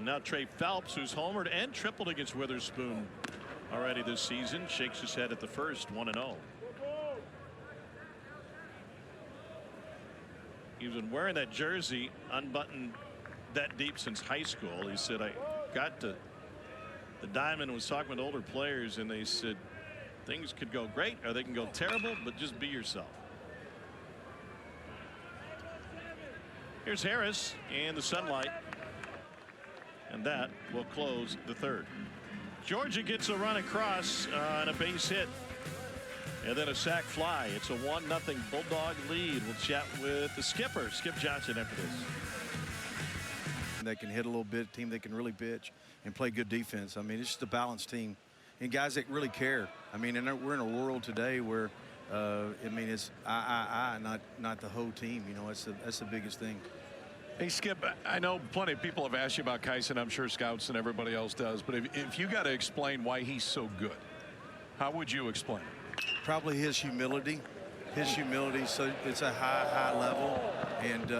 Now Trey Phelps, who's homered and tripled against Witherspoon already this season, shakes his head at the first. 1-0. He's been wearing that jersey unbuttoned that deep since high school. He said, I got to the diamond, was talking with older players, and they said things could go great or they can go terrible, but just be yourself. Here's Harris in the sunlight, and that will close the third. Georgia gets a run across on a base hit, and then a sac fly. It's a 1-0 Bulldog lead. We'll chat with the skipper, Skip Johnson, after this. They can hit a little bit, team that can really pitch and play good defense. I mean, it's just a balanced team and guys that really care. I mean, and we're in a world today where I mean, it's not the whole team. You know, that's the biggest thing. Hey, Skip, I know plenty of people have asked you about Kyson. I'm sure scouts and everybody else does. But if you got to explain why he's so good, how would you explain it? Probably his humility. So it's a high level. And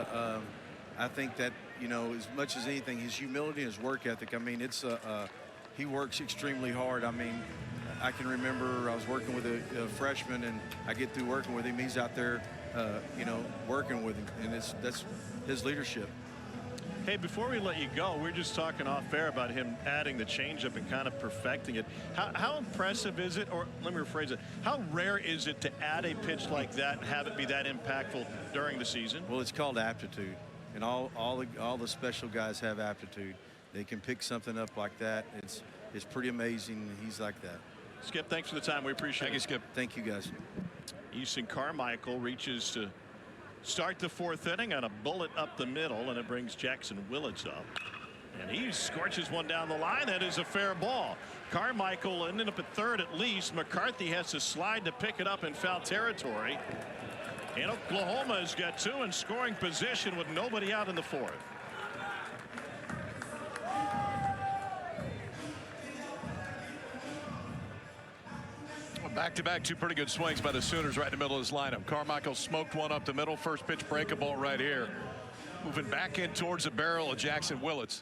I think that, you know, as much as anything, his humility and his work ethic, I mean, it's he works extremely hard. I mean, I can remember I was working with a freshman, and I get through working with him. He's out there, you know, working with him, and that's his leadership. Hey, before we let you go, we're just talking off air about him adding the changeup and kind of perfecting it. How impressive is it, or let me rephrase it, how rare is it to add a pitch like that and have it be that impactful during the season? Well, it's called aptitude, and all the special guys have aptitude. They can pick something up like that. It's pretty amazing. He's like that. Skip, thanks for the time. We appreciate it. Thank you, Skip. Thank you, guys. Easton Carmichael reaches to start the fourth inning on a bullet up the middle, and it brings Jackson Willits up. And he scorches one down the line. That is a fair ball. Carmichael ended up at third at least. McCarthy has to slide to pick it up in foul territory. And Oklahoma has got two in scoring position with nobody out in the fourth. Back-to-back, two pretty good swings by the Sooners right in the middle of this lineup. Carmichael smoked one up the middle. First pitch breaking ball right here. Moving back in towards the barrel of Jackson Willits.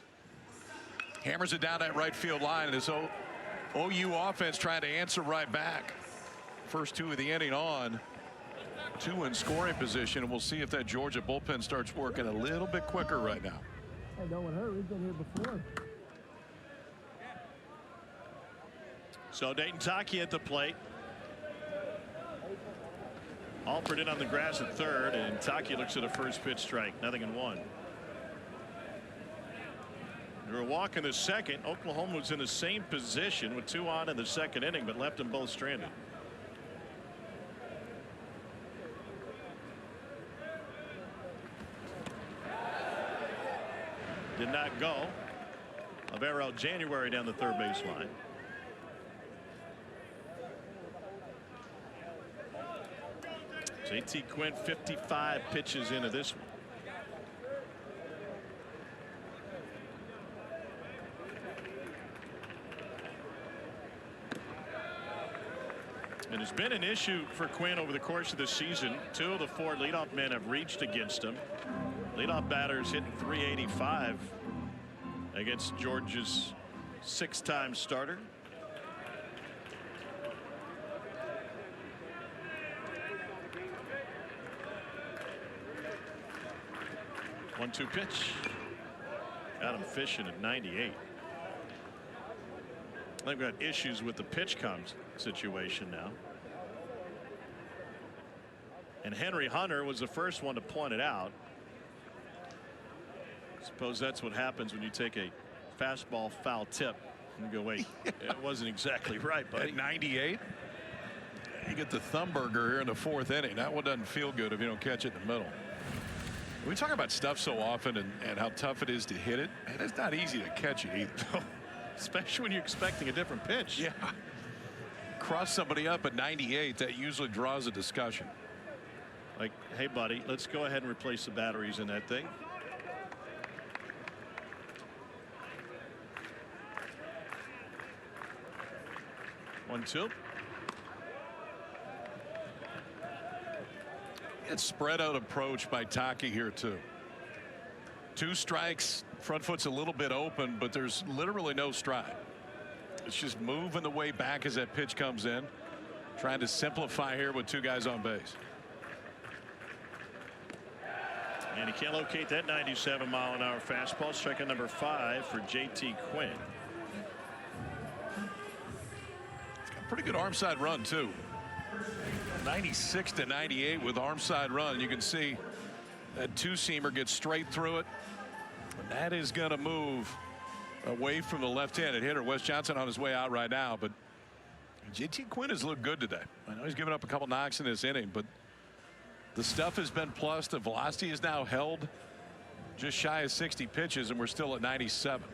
Hammers it down that right field line. And this OU offense trying to answer right back. First two of the inning on. Two in scoring position. And we'll see if that Georgia bullpen starts working a little bit quicker right now. Hey, don't hurt. We've been here before. So Dayton Taki at the plate. Alford in on the grass at third, and Taki looks at a first pitch strike. 0-1. Drew a walk in the second. Oklahoma was in the same position with 2 on in the second inning, but left them both stranded. Did not go. Avero January down the third baseline. JT Quinn 55 pitches into this one. And it's been an issue for Quinn over the course of the season. 2 of the 4 leadoff men have reached against him. Leadoff batters hitting .385 against Georgia's 6-time starter. One-two pitch. Got him fishing at 98. They've got issues with the pitch comms situation now. And Henry Hunter was the first one to point it out. Suppose that's what happens when you take a fastball foul tip and go, wait, it wasn't exactly right, buddy. At 98, you get the thumb burger here in the 4th inning. That one doesn't feel good if you don't catch it in the middle. We talk about stuff so often and how tough it is to hit it, and it's not easy to catch it either. Especially when you're expecting a different pitch. Yeah. Cross somebody up at 98, that usually draws a discussion. Like, hey, buddy, let's go ahead and replace the batteries in that thing. One-two. It's spread out approach by Taki here too. 2 strikes, front foot's a little bit open, but there's literally no stride. It's just moving the way back as that pitch comes in, trying to simplify here with 2 guys on base. And he can't locate that 97-mile-an-hour fastball. Striker number 5 for JT Quinn. It's got a pretty good arm side run too. 96 to 98 with arm side run. You can see that 2-seamer gets straight through it. And that is going to move away from the left-handed hitter. Wes Johnson on his way out right now, but JT Quinn has looked good today. I know he's given up a couple knocks in this inning, but the stuff has been plus. The velocity is now held just shy of 60 pitches, and we're still at 97.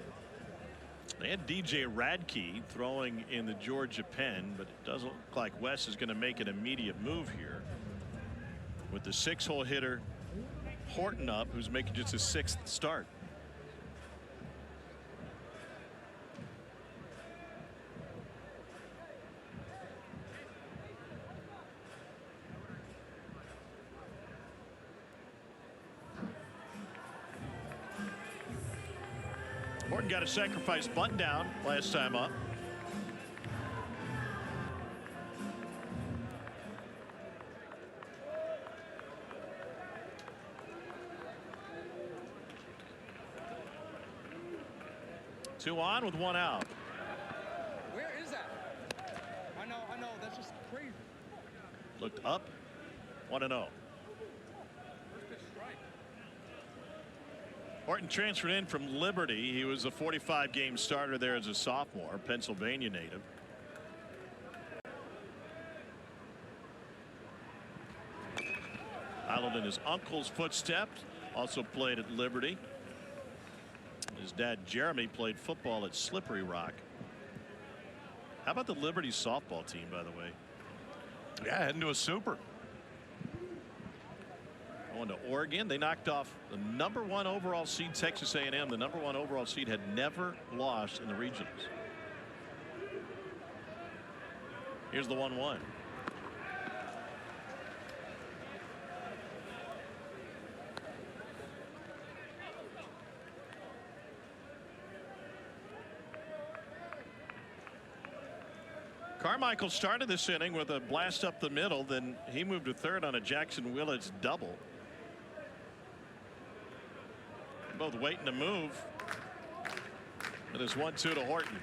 They had DJ Radke throwing in the Georgia pen, but it doesn't look like Wes is going to make an immediate move here with the 6-hole hitter Horton up, who's making just his 6th start. Horton got a sacrifice bunt down last time up. Two on with 1 out. Where is that? I know. That's just crazy. Looked up. 1-0. Horton transferred in from Liberty. He was a 45-game starter there as a sophomore, Pennsylvania native. Followed in his uncle's footsteps. Also played at Liberty. His dad Jeremy played football at Slippery Rock. How about the Liberty softball team, by the way? Yeah, heading to a super. Going to Oregon. They knocked off the #1 overall seed Texas A&M. The #1 overall seed had never lost in the regionals. Here's the 1-1. Carmichael started this inning with a blast up the middle, then he moved to third on a Jackson Willits double. Both waiting to move. It is 1-2 to Horton.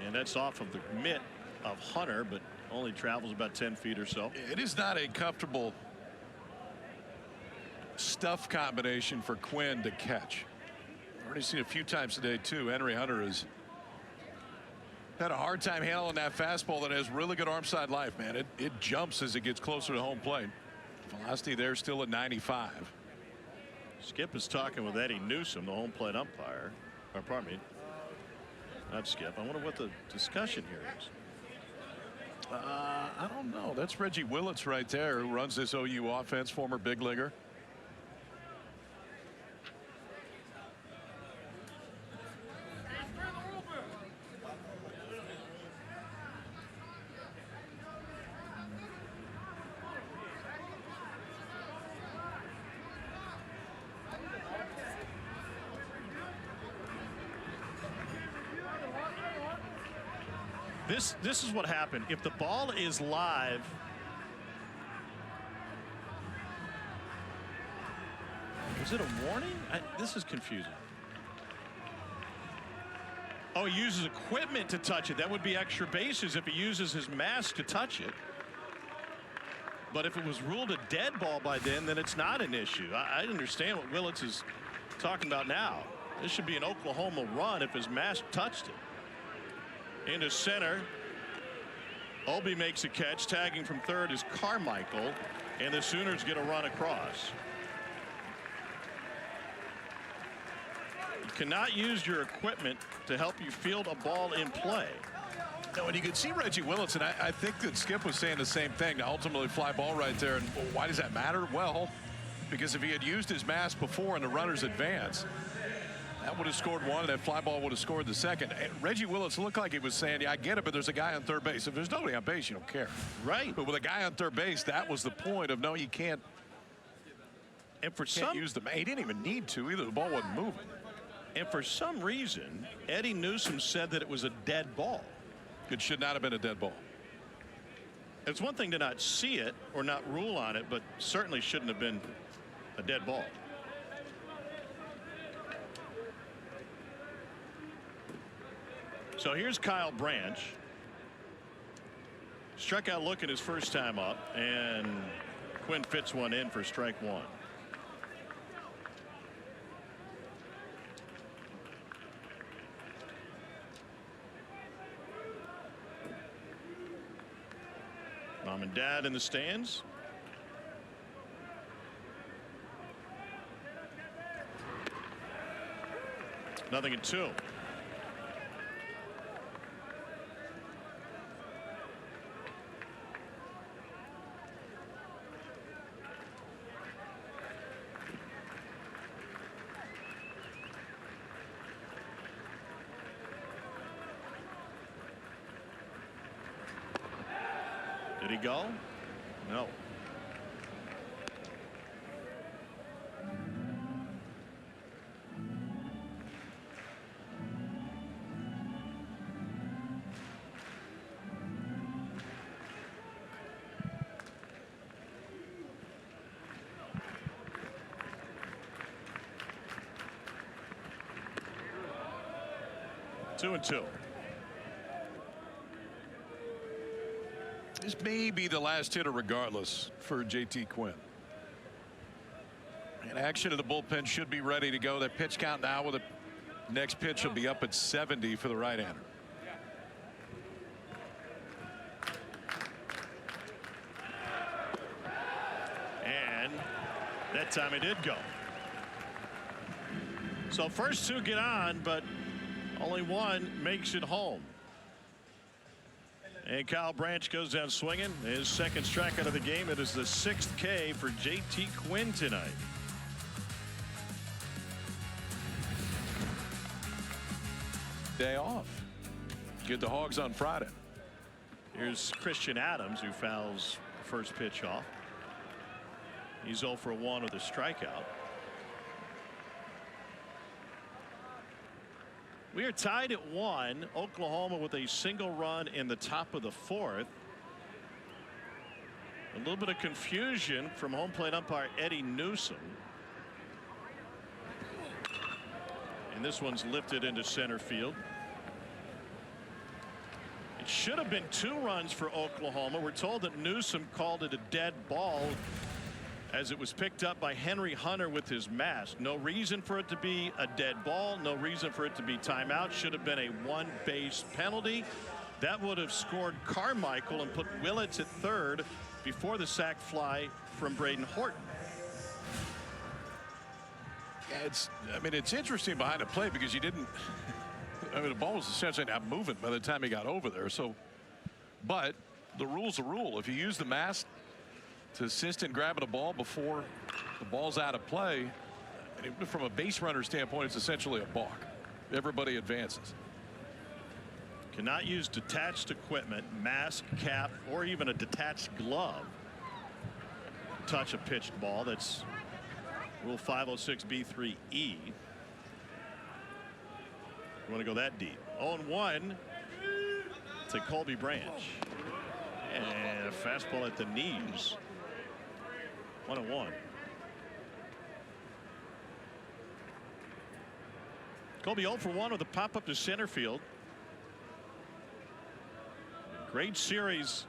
And that's off of the mitt of Hunter, but only travels about 10 feet or so. It is not a comfortable stuff combination for Quinn to catch. Already seen a few times today too. Henry Hunter has had a hard time handling that fastball that has really good arm side life, man. It jumps as it gets closer to home plate. Velocity there still at 95. Skip is talking with Eddie Newsom, the home plate umpire. Or pardon me, not Skip. I wonder what the discussion here is. I don't know. That's Reggie Willits right there, who runs this OU offense, former big leaguer. This is what happened. If the ball is live, is it a warning? This is confusing. Oh, he uses equipment to touch it. That would be extra bases if he uses his mask to touch it. But if it was ruled a dead ball by then it's not an issue. I understand what Willits is talking about now. This should be an Oklahoma run if his mask touched it. Into center. Obi makes a catch. Tagging from third is Carmichael, and the Sooners get a run across. You cannot use your equipment to help you field a ball in play. No, and you could see Reggie Willits, and I think that Skip was saying the same thing. To ultimately fly ball right there, and why does that matter? Well, because if he had used his mask before and the runners advance, that would have scored one, and that fly ball would have scored the second. And Reggie Willits looked like he was saying, yeah, I get it, but there's a guy on third base. If there's nobody on base, you don't care. Right. But with a guy on third base, that was the point of, no, you can't. And for Can't use the. He didn't even need to either. The ball wasn't moving. And for some reason, Eddie Newsom said that it was a dead ball. It should not have been a dead ball. It's one thing to not see it or not rule on it, but certainly shouldn't have been a dead ball. So here's Kyle Branch. Struck out looking his first time up, and Quinn fits one in for strike one. Mom and Dad in the stands. Nothing in two. Did he go? No. Two and two. This may be the last hitter regardless for JT Quinn. And action in the bullpen should be ready to go. That pitch count now with the next pitch will be up at 70 for the right-hander. That time he did go. So first two get on, but only one makes it home. And Kyle Branch goes down swinging. His second strikeout of the game. It is the 6th K for JT Quinn tonight. Day off. Get the Hogs on Friday. Here's Christian Adams, who fouls the first pitch off. He's 0 for 1 with a strikeout. We are tied at 1. Oklahoma with a single run in the top of the 4th. A little bit of confusion from home plate umpire Eddie Newsom. And this one's lifted into center field. It should have been 2 runs for Oklahoma. We're told that Newsom called it a dead ball as it was picked up by Henry Hunter with his mask. No reason for it to be a dead ball. No reason for it to be timeout. Should have been a 1-base penalty. That would have scored Carmichael and put Willits at third before the sac fly from Braden Horton. Yeah, it's interesting behind the play because you didn't. The ball was essentially not moving by the time he got over there. So, but the rule's a rule. If you use the mask to assist in grabbing a ball before the ball's out of play, from a base runner standpoint, it's essentially a balk. Everybody advances. Cannot use detached equipment, mask, cap, or even a detached glove to touch a pitched ball. That's Rule 506B3E. You want to go that deep. 0-1 to Colby Branch. And a fastball at the knees. 1-1. Colby 0 for 1 with a pop up to center field. Great series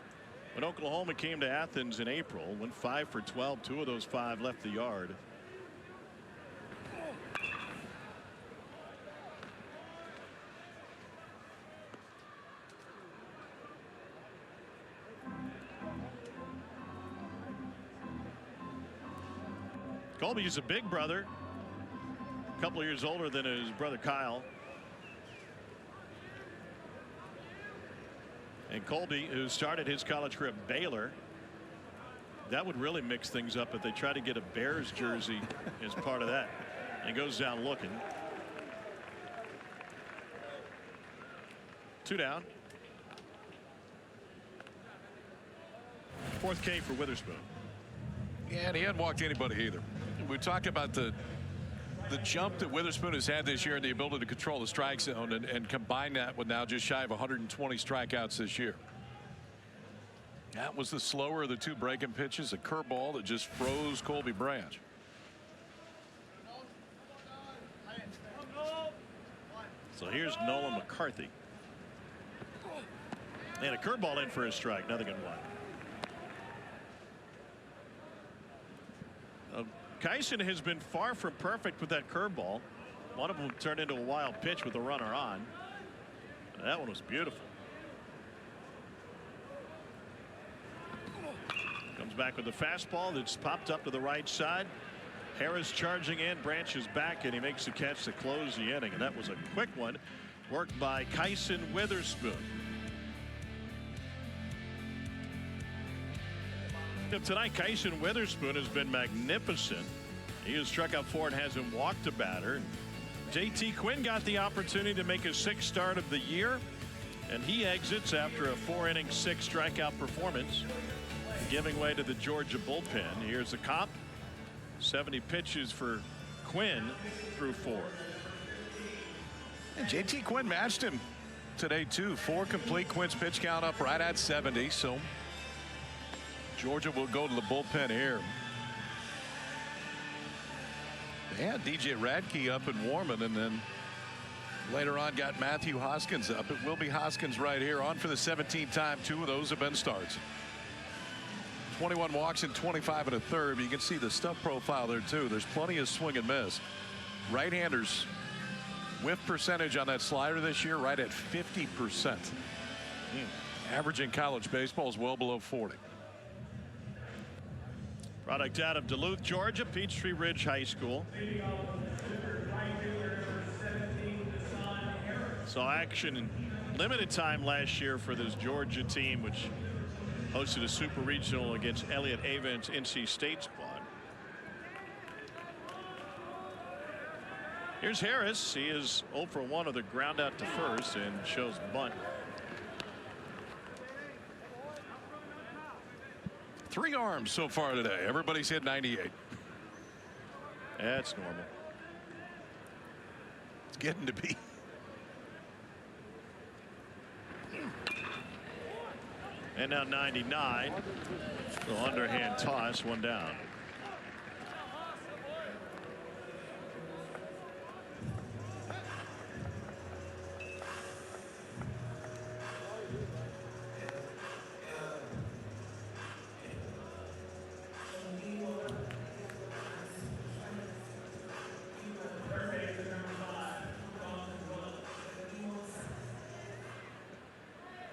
when Oklahoma came to Athens in April. Went 5 for 12. 2 of those 5 left the yard. Colby is a big brother, a couple of years older than his brother Kyle. And Colby, who started his college career at Baylor, that would really mix things up if they try to get a Bears jersey as part of that. And goes down looking. 2 down. 4th K for Witherspoon. Yeah, and he hadn't walked anybody either. We talked about the jump that Witherspoon has had this year and the ability to control the strike zone and combine that with now just shy of 120 strikeouts this year. That was the slower of the 2 breaking pitches, a curveball that just froze Colby Branch. So here's Nolan McCarthy. And a curveball in for a strike, nothing in 1. Kyson has been far from perfect with that curveball. One of them turned into a wild pitch with a runner on. That one was beautiful. Comes back with the fastball that's popped up to the right side. Harris charging in, Branch is back, and he makes the catch to close the inning. And that was a quick one, worked by Kyson Witherspoon. Tonight, Kyson Witherspoon has been magnificent. He has struck out 4 and hasn't walked a batter. JT Quinn got the opportunity to make his 6th start of the year, and he exits after a 4-inning 6 strikeout performance, giving way to the Georgia bullpen. Here's the comp. 70 pitches for Quinn through 4. And JT Quinn matched him today too. 4 complete. Quinn's pitch count up right at 70. So Georgia will go to the bullpen here. They had DJ Radke up and warming, and then later on got Matthew Hoskins up. It will be Hoskins right here on for the 17th time. 2 of those have been starts. 21 walks and 25 and a third. But you can see the stuff profile there too. There's plenty of swing and miss. Right-handers whiff percentage on that slider this year right at 50%. Average in college baseball is well below 40. Product out of Duluth, Georgia, Peachtree Ridge High School. Saw action in limited time last year for this Georgia team, which hosted a super regional against Elliott Avent's NC State squad. Here's Harris. He is 0 for 1 of the ground out to first and shows bunt. 3 arms so far today. Everybody's hit 98. That's normal. It's getting to be. And now 99. Little underhand toss, 1 down.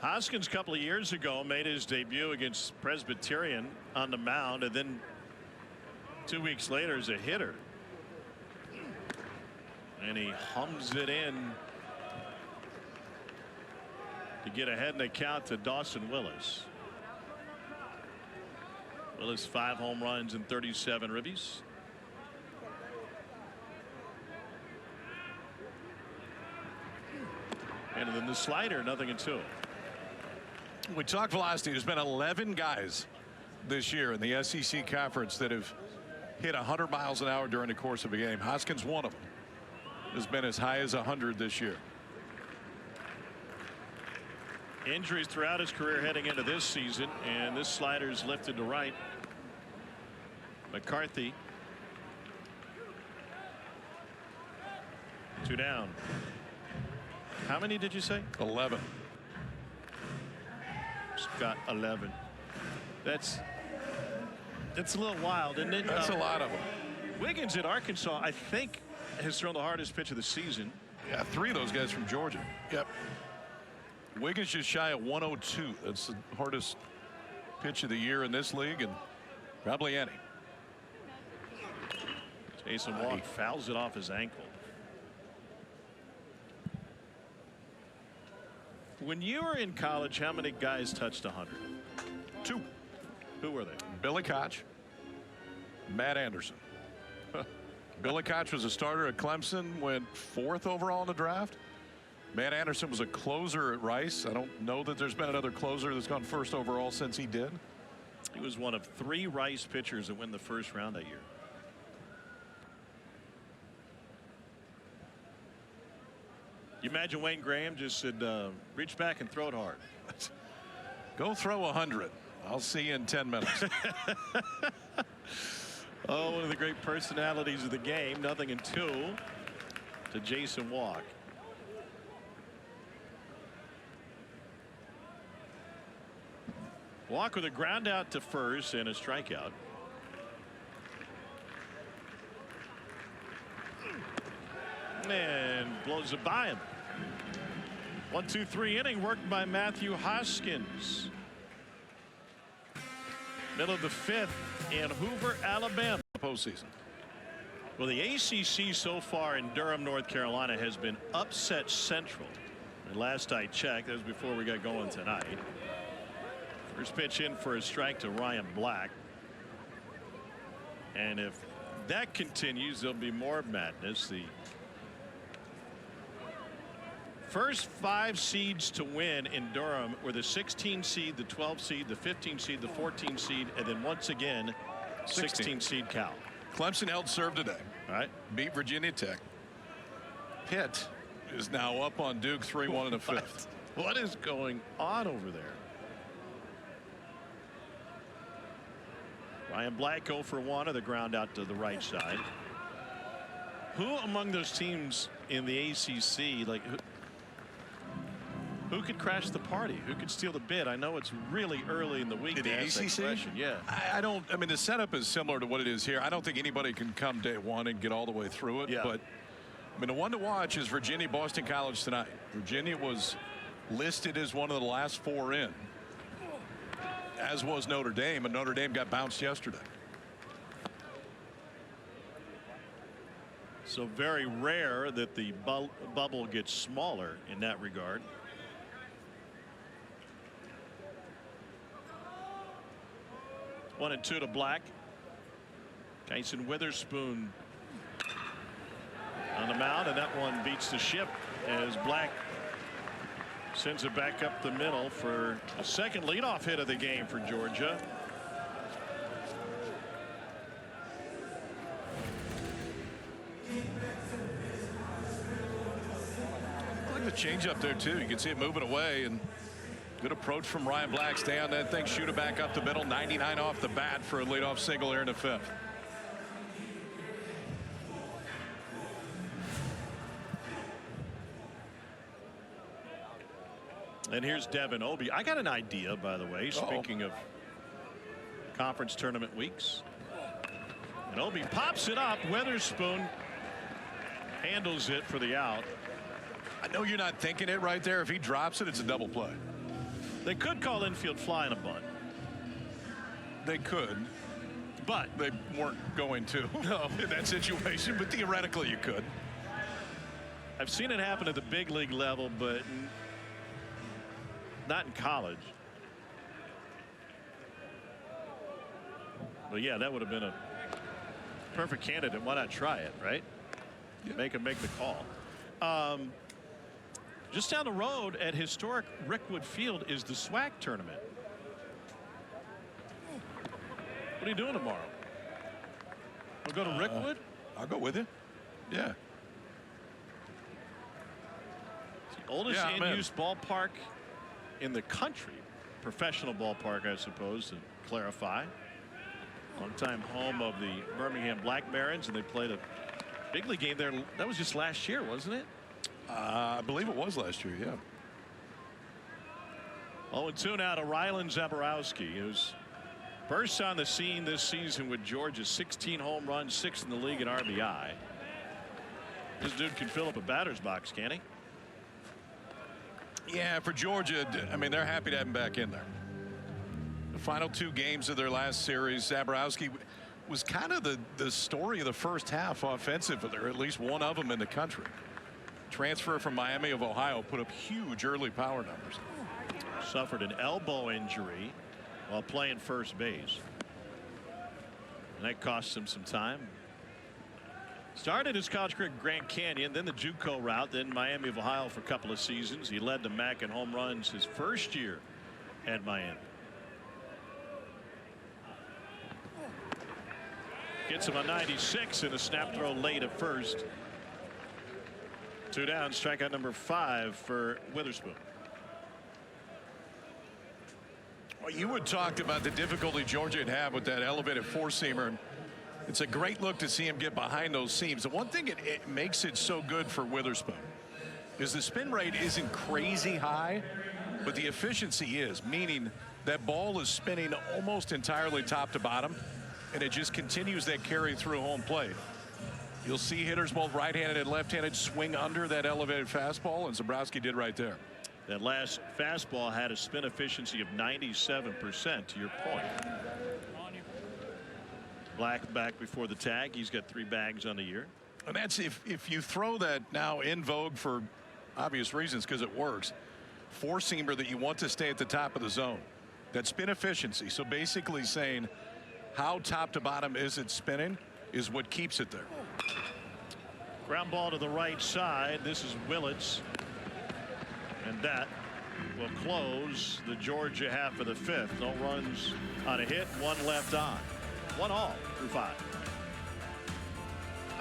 Hoskins a couple of years ago made his debut against Presbyterian on the mound, and then 2 weeks later as a hitter. And he hums it in to get ahead in the count to Dawson Willis. Willis 5 home runs and 37 ribbies. And then the slider, 0-2. We talk velocity. There's been 11 guys this year in the SEC conference that have hit 100 miles an hour during the course of a game. Hoskins, one of them, has been as high as 100 this year. Injuries throughout his career heading into this season, and this slider is lifted to right. McCarthy. 2 down. How many did you say? 11. Scott 11. That's a little wild, isn't it? That's a lot of them. Wiggins at Arkansas, I think, has thrown the hardest pitch of the season. Yeah, 3 of those guys from Georgia. Yep. Wiggins just shy of 102. That's the hardest pitch of the year in this league, and probably any. Jason Walk fouls it off his ankle. When you were in college, how many guys touched 100? 2. Who were they? Billy Koch, Matt Anderson. Billy Koch was a starter at Clemson, went 4th overall in the draft. Matt Anderson was a closer at Rice. I don't know that there's been another closer that's gone 1st overall since he did. He was one of 3 Rice pitchers that win the 1st round that year. You imagine Wayne Graham just said, reach back and throw it hard. Go throw 100. I'll see you in 10 minutes. Oh, one of the great personalities of the game. 0-2 to Jason Walk. Walk with a ground out to first and a strikeout. And blows it by him. 1-2-3 inning worked by Matthew Hoskins. Middle of the 5th in Hoover, Alabama. Postseason. Well, the ACC so far in Durham, North Carolina has been upset central. And last I checked, that was before we got going tonight. First pitch in for a strike to Ryan Black. And if that continues, there'll be more madness. The first 5 seeds to win in Durham were the 16 seed, the 12 seed, the 15 seed, the 14 seed, and then once again 16 seed Cal. Clemson held serve today. All right. Beat Virginia Tech. Pitt is now up on Duke 3-1 in the 5th. What is going on over there? Ryan Black 0 for 1 of the ground out to the right side. Who among those teams in the ACC, like who could crash the party? Who could steal the bid? I know it's really early in the week. In the ACC? Yeah. I don't. I mean, the setup is similar to what it is here. I don't think anybody can come day one and get all the way through it. Yeah. But I mean, the one to watch is Virginia Boston College tonight. Virginia was listed as one of the last 4 in, as was Notre Dame, and Notre Dame got bounced yesterday. So very rare that the bubble gets smaller in that regard. One and two to Black. Tyson Witherspoon on the mound, and that one beats the ship as Black sends it back up the middle for the second leadoff hit of the game for Georgia. I like the change up there too. You can see it moving away, and good approach from Ryan Black. Stay on that thing, shoot it back up the middle. 99 off the bat for a leadoff single here in the fifth. And here's Devin Obie. I got an idea, by the way, speaking of conference tournament weeks. And Obie pops it up. Witherspoon handles it for the out. I know you're not thinking it right there. If he drops it, it's a double play. They could call infield fly in a bunt. They could, but they weren't going to in that situation. But theoretically, you could. I've seen it happen at the big league level, but not in college. But yeah, that would have been a perfect candidate. Why not try it, right? Yeah. Make him make the call. Just down the road at historic Rickwood Field is the SWAC tournament. What are you doing tomorrow? We'll go to Rickwood? I'll go with you. Yeah. It's the oldest in-use ballpark in the country. Professional ballpark, I suppose, to clarify. Longtime home of the Birmingham Black Barons, and they played a big league game there. That was just last year, wasn't it? I believe it was last year, yeah. 0-2 now to Rylan Zaborowski, who's burst on the scene this season with Georgia. 16 home runs, 6th in the league in RBI. This dude can fill up a batter's box, can he? Yeah, for Georgia, I mean, they're happy to have him back in there. The final 2 games of their last series, Zaborowski was kind of the story of the first half offensively, or at least one of them in the country. Transfer from Miami of Ohio put up huge early power numbers. Suffered an elbow injury while playing first base, and that cost him some time. Started his college career at Grand Canyon, then the JUCO route, then Miami of Ohio for a couple of seasons. He led the MAC in home runs his first year at Miami. Gets him a 96 and a snap throw late at first. 2 down, strikeout number 5 for Witherspoon. Well, you had talked about the difficulty Georgia would have with that elevated four-seamer. It's a great look to see him get behind those seams. The one thing it makes it so good for Witherspoon is the spin rate isn't crazy high, but the efficiency is, meaning that ball is spinning almost entirely top to bottom, and it just continues that carry through home plate. You'll see hitters both right-handed and left-handed swing under that elevated fastball, and Zaborowski did right there. That last fastball had a spin efficiency of 97%, to your point. Black back before the tag. He's got 3 bags on the year. And that's if you throw that now in vogue for obvious reasons, because it works, four-seamer that you want to stay at the top of the zone. That spin efficiency. So basically saying how top to bottom is it spinning is what keeps it there. Ground ball to the right side. This is Willits. And that will close the Georgia half of the 5th. No runs on a hit, 1 left on. 1 all through 5.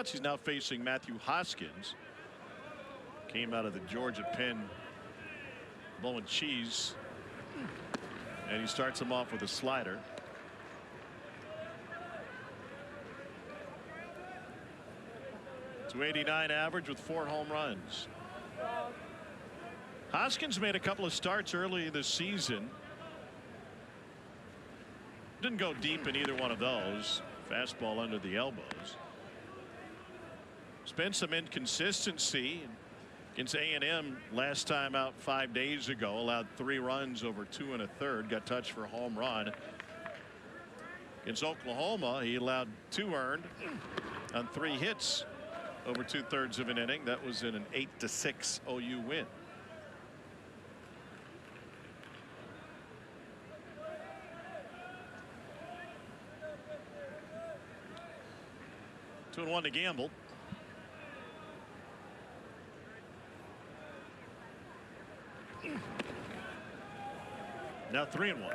He's now facing Matthew Hoskins. Came out of the Georgia pen blowing cheese. And he starts him off with a slider. .289 average with 4 home runs. Hoskins made a couple of starts early this season. Didn't go deep in either one of those. Fastball under the elbows. There's been some inconsistency against A&M last time out 5 days ago. Allowed 3 runs over 2 1/3. Got touched for a home run. Against Oklahoma, he allowed 2 earned on 3 hits over 2/3 of an inning. That was in an 8-6 OU win. Two and one to Gamble. Now 3-1.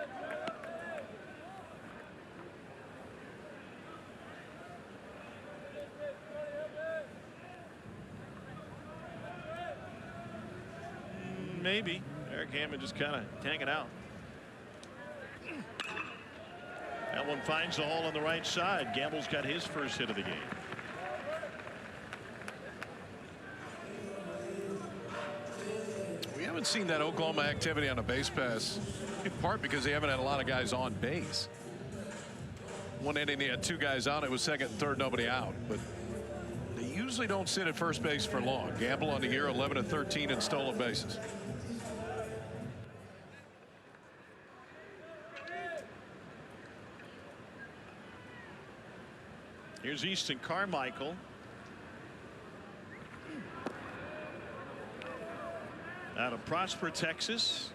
Maybe Eric Hammond just kind of hanging out. That one finds the hole on the right side. Gamble's got his first hit of the game. We haven't seen that Oklahoma activity on a base pass, in part because they haven't had a lot of guys on base. One inning he had 2 guys out. It was second and third, nobody out. But they usually don't sit at first base for long. Gamble on the year, 11 of 13 in stolen bases. Here's Easton Carmichael. Out of Prosper, Texas.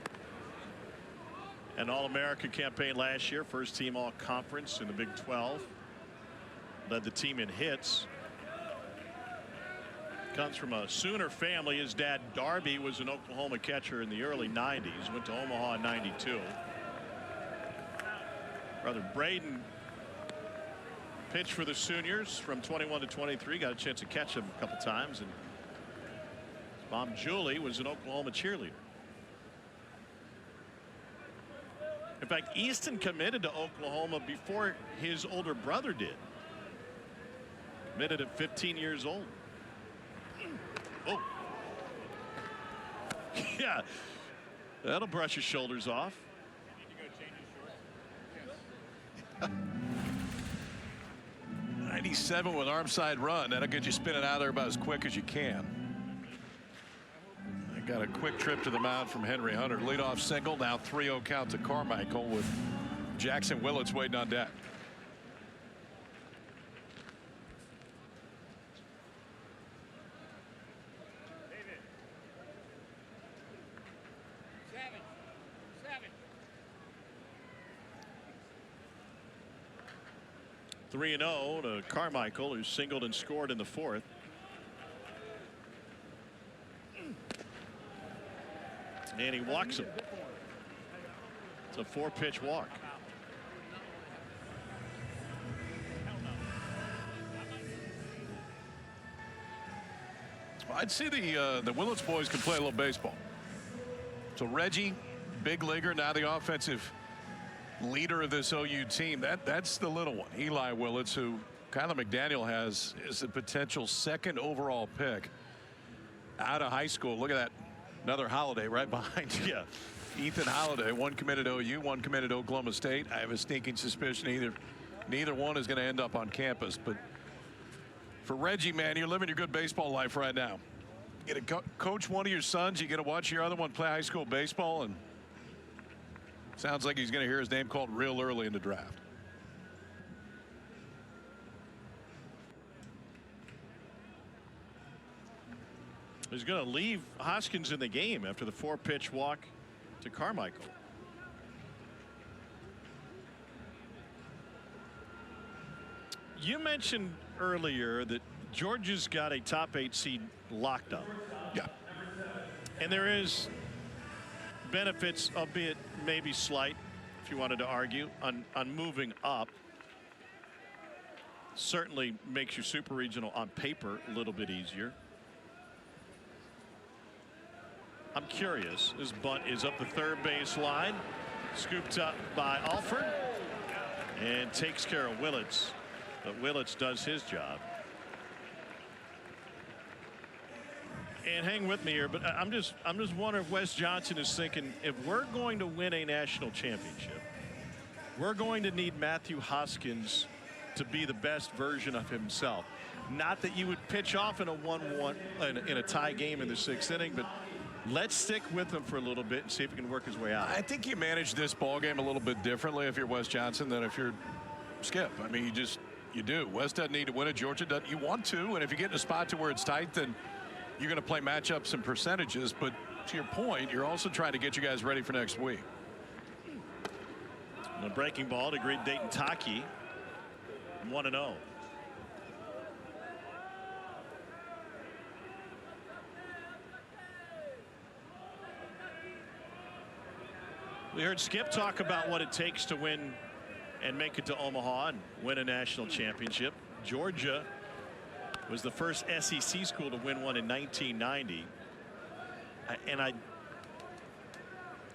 An All-American campaign last year. First team All-Conference in the Big 12. Led the team in hits. Comes from a Sooner family. His dad, Darby, was an Oklahoma catcher in the early 90s. Went to Omaha in 92. Brother Braden pitched for the Sooners from 21 to 23. Got a chance to catch him a couple times. And his mom, Julie, was an Oklahoma cheerleader. In fact, Easton committed to Oklahoma before his older brother did. Committed at 15 years old. Oh. Yeah. That'll brush his shoulders off. 97 with arm side run. That'll get you spinning out of there about as quick as you can. I got a quick trip to the mound from Henry Hunter. Leadoff single. Now 3-0 count to Carmichael with Jackson Willits waiting on deck. Three and 0 to Carmichael, who singled and scored in the fourth. And he walks him. It's a 4-pitch walk. Well, I'd say the Willits boys can play a little baseball. So Reggie, big leaguer, now the offensive leader of this OU team. That's the little one, Eli Willits, who Kyler McDaniel has is a potential 2nd overall pick out of high school. Look at that, another Holiday right behind you. Yeah. Ethan Holiday, one committed to OU, one committed to Oklahoma State. I have a sneaking suspicion neither one is going to end up on campus. But for Reggie, man, you're living your good baseball life right now. You get to coach one of your sons, you get to watch your other one play high school baseball, and sounds like he's going to hear his name called real early in the draft. He's going to leave Hoskins in the game after the 4-pitch walk to Carmichael. You mentioned earlier that Georgia's got a top 8 seed locked up. Yeah. And there is benefits, albeit maybe slight, if you wanted to argue, on moving up. Certainly makes your super regional on paper a little bit easier. I'm curious. This bunt is up the third base line, scooped up by Alford, and takes care of Willits. But Willits does his job. And hang with me here, but I'm just wondering if Wes Johnson is thinking, if we're going to win a national championship, we're going to need Matthew Hoskins to be the best version of himself. Not that you would pitch off in a 1-1 in a tie game in the 6th inning, but let's stick with him for a little bit and see if he can work his way out. I think you manage this ball game a little bit differently if you're Wes Johnson than if you're Skip. I mean, You do. West doesn't need to win it. Georgia doesn't. You want to, and if you get in a spot to where it's tight, then you're going to play matchups and percentages. But to your point, you're also trying to get you guys ready for next week. The breaking ball to greet Dayton Taki, 1-0. We heard Skip talk about what it takes to win and make it to Omaha and win a national championship. Georgia was the first SEC school to win one in 1990.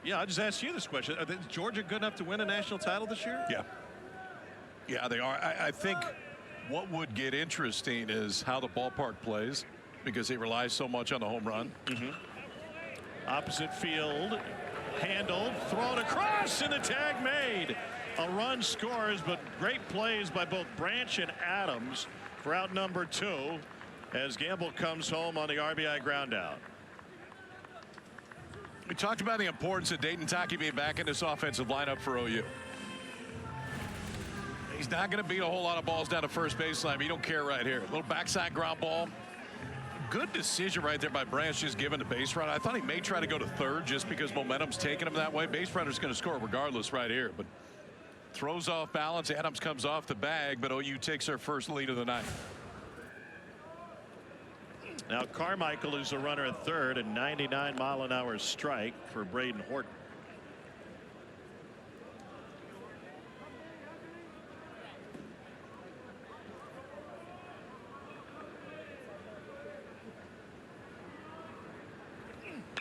Yeah, I'll just ask you this question. Is Georgia good enough to win a national title this year? Yeah. Yeah, they are. I think what would get interesting is how the ballpark plays, because it relies so much on the home run. Opposite field, handled, thrown across, and the tag made. A run scores, but great plays by both Branch and Adams for out number 2 as Gamble comes home on the RBI ground out. We talked about the importance of Dayton Taki being back in this offensive lineup for OU. He's not going to beat a whole lot of balls down to first baseline, but you don't care right here. A little backside ground ball. Good decision right there by Branch, just giving the base runner. I thought he may try to go to third just because momentum's taking him that way. Base runner's going to score regardless right here, but throws off balance. Adams comes off the bag, but OU takes their first lead of the night. Now Carmichael is the runner at third, and 99-mile-an-hour strike for Braden Horton.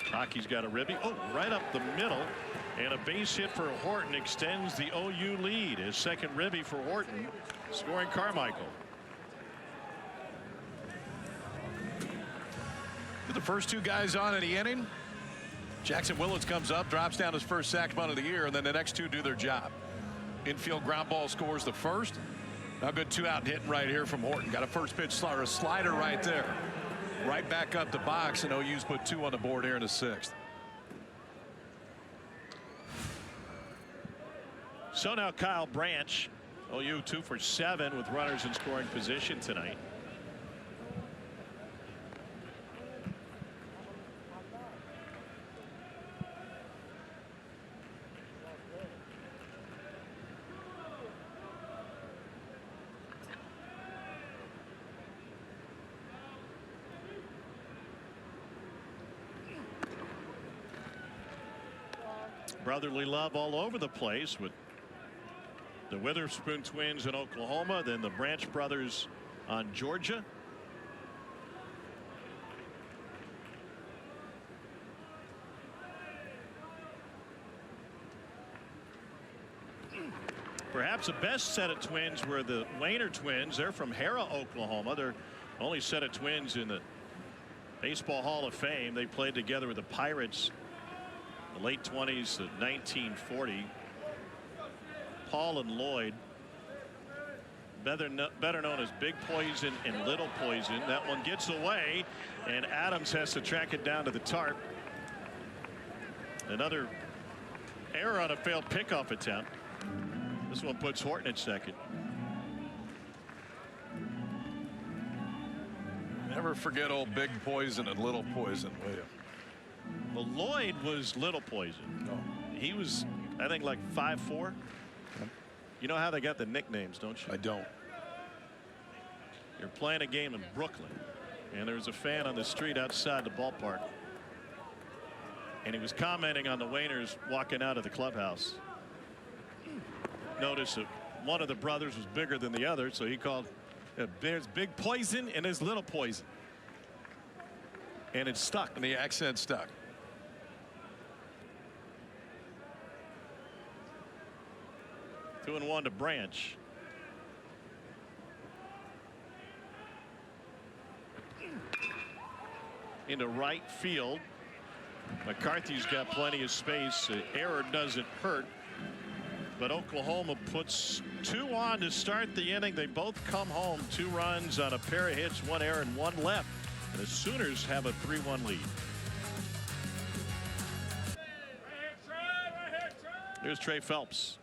Taki's got a ribby. Oh, right up the middle. And a base hit for Horton extends the OU lead. His second ribby for Horton, scoring Carmichael. The first 2 guys on in the inning. Jackson Willits comes up, drops down his first sack bunt of the year, and then the next 2 do their job. Infield ground ball scores the first. Now good 2-out hitting right here from Horton. Got a first pitch slider right there. Right back up the box, and OU's put 2 on the board here in the 6th. So now Kyle Branch, OU 2 for 7 with runners in scoring position tonight. Brotherly love all over the place with the Witherspoon twins in Oklahoma, then the Branch brothers on Georgia. Perhaps the best set of twins were the Wayner twins. They're from Harrah, Oklahoma. They're only set of twins in the Baseball Hall of Fame. They played together with the Pirates in the late 20s to 1940. Paul and Lloyd, better known as Big Poison and Little Poison. That one gets away, and Adams has to track it down to the tarp. Another error on a failed pickoff attempt. This one puts Horton at second. Never forget old Big Poison and Little Poison, will you? Well, Lloyd was Little Poison. Oh. He was, I think, like 5'4". You know how they got the nicknames, don't you? I don't. You're playing a game in Brooklyn, and there was a fan on the street outside the ballpark, and he was commenting on the Wayners walking out of the clubhouse. Notice that one of the brothers was bigger than the other, so he called, there's Big Poison and there's Little Poison. And it stuck. And the accent stuck. Two and one to Branch. Into right field. McCarthy's got plenty of space. Error doesn't hurt. But Oklahoma puts 2 on to start the inning. They both come home 2 runs on a pair of hits, 1 error and 1 left. And the Sooners have a 3-1 lead. Here's Trey Phelps.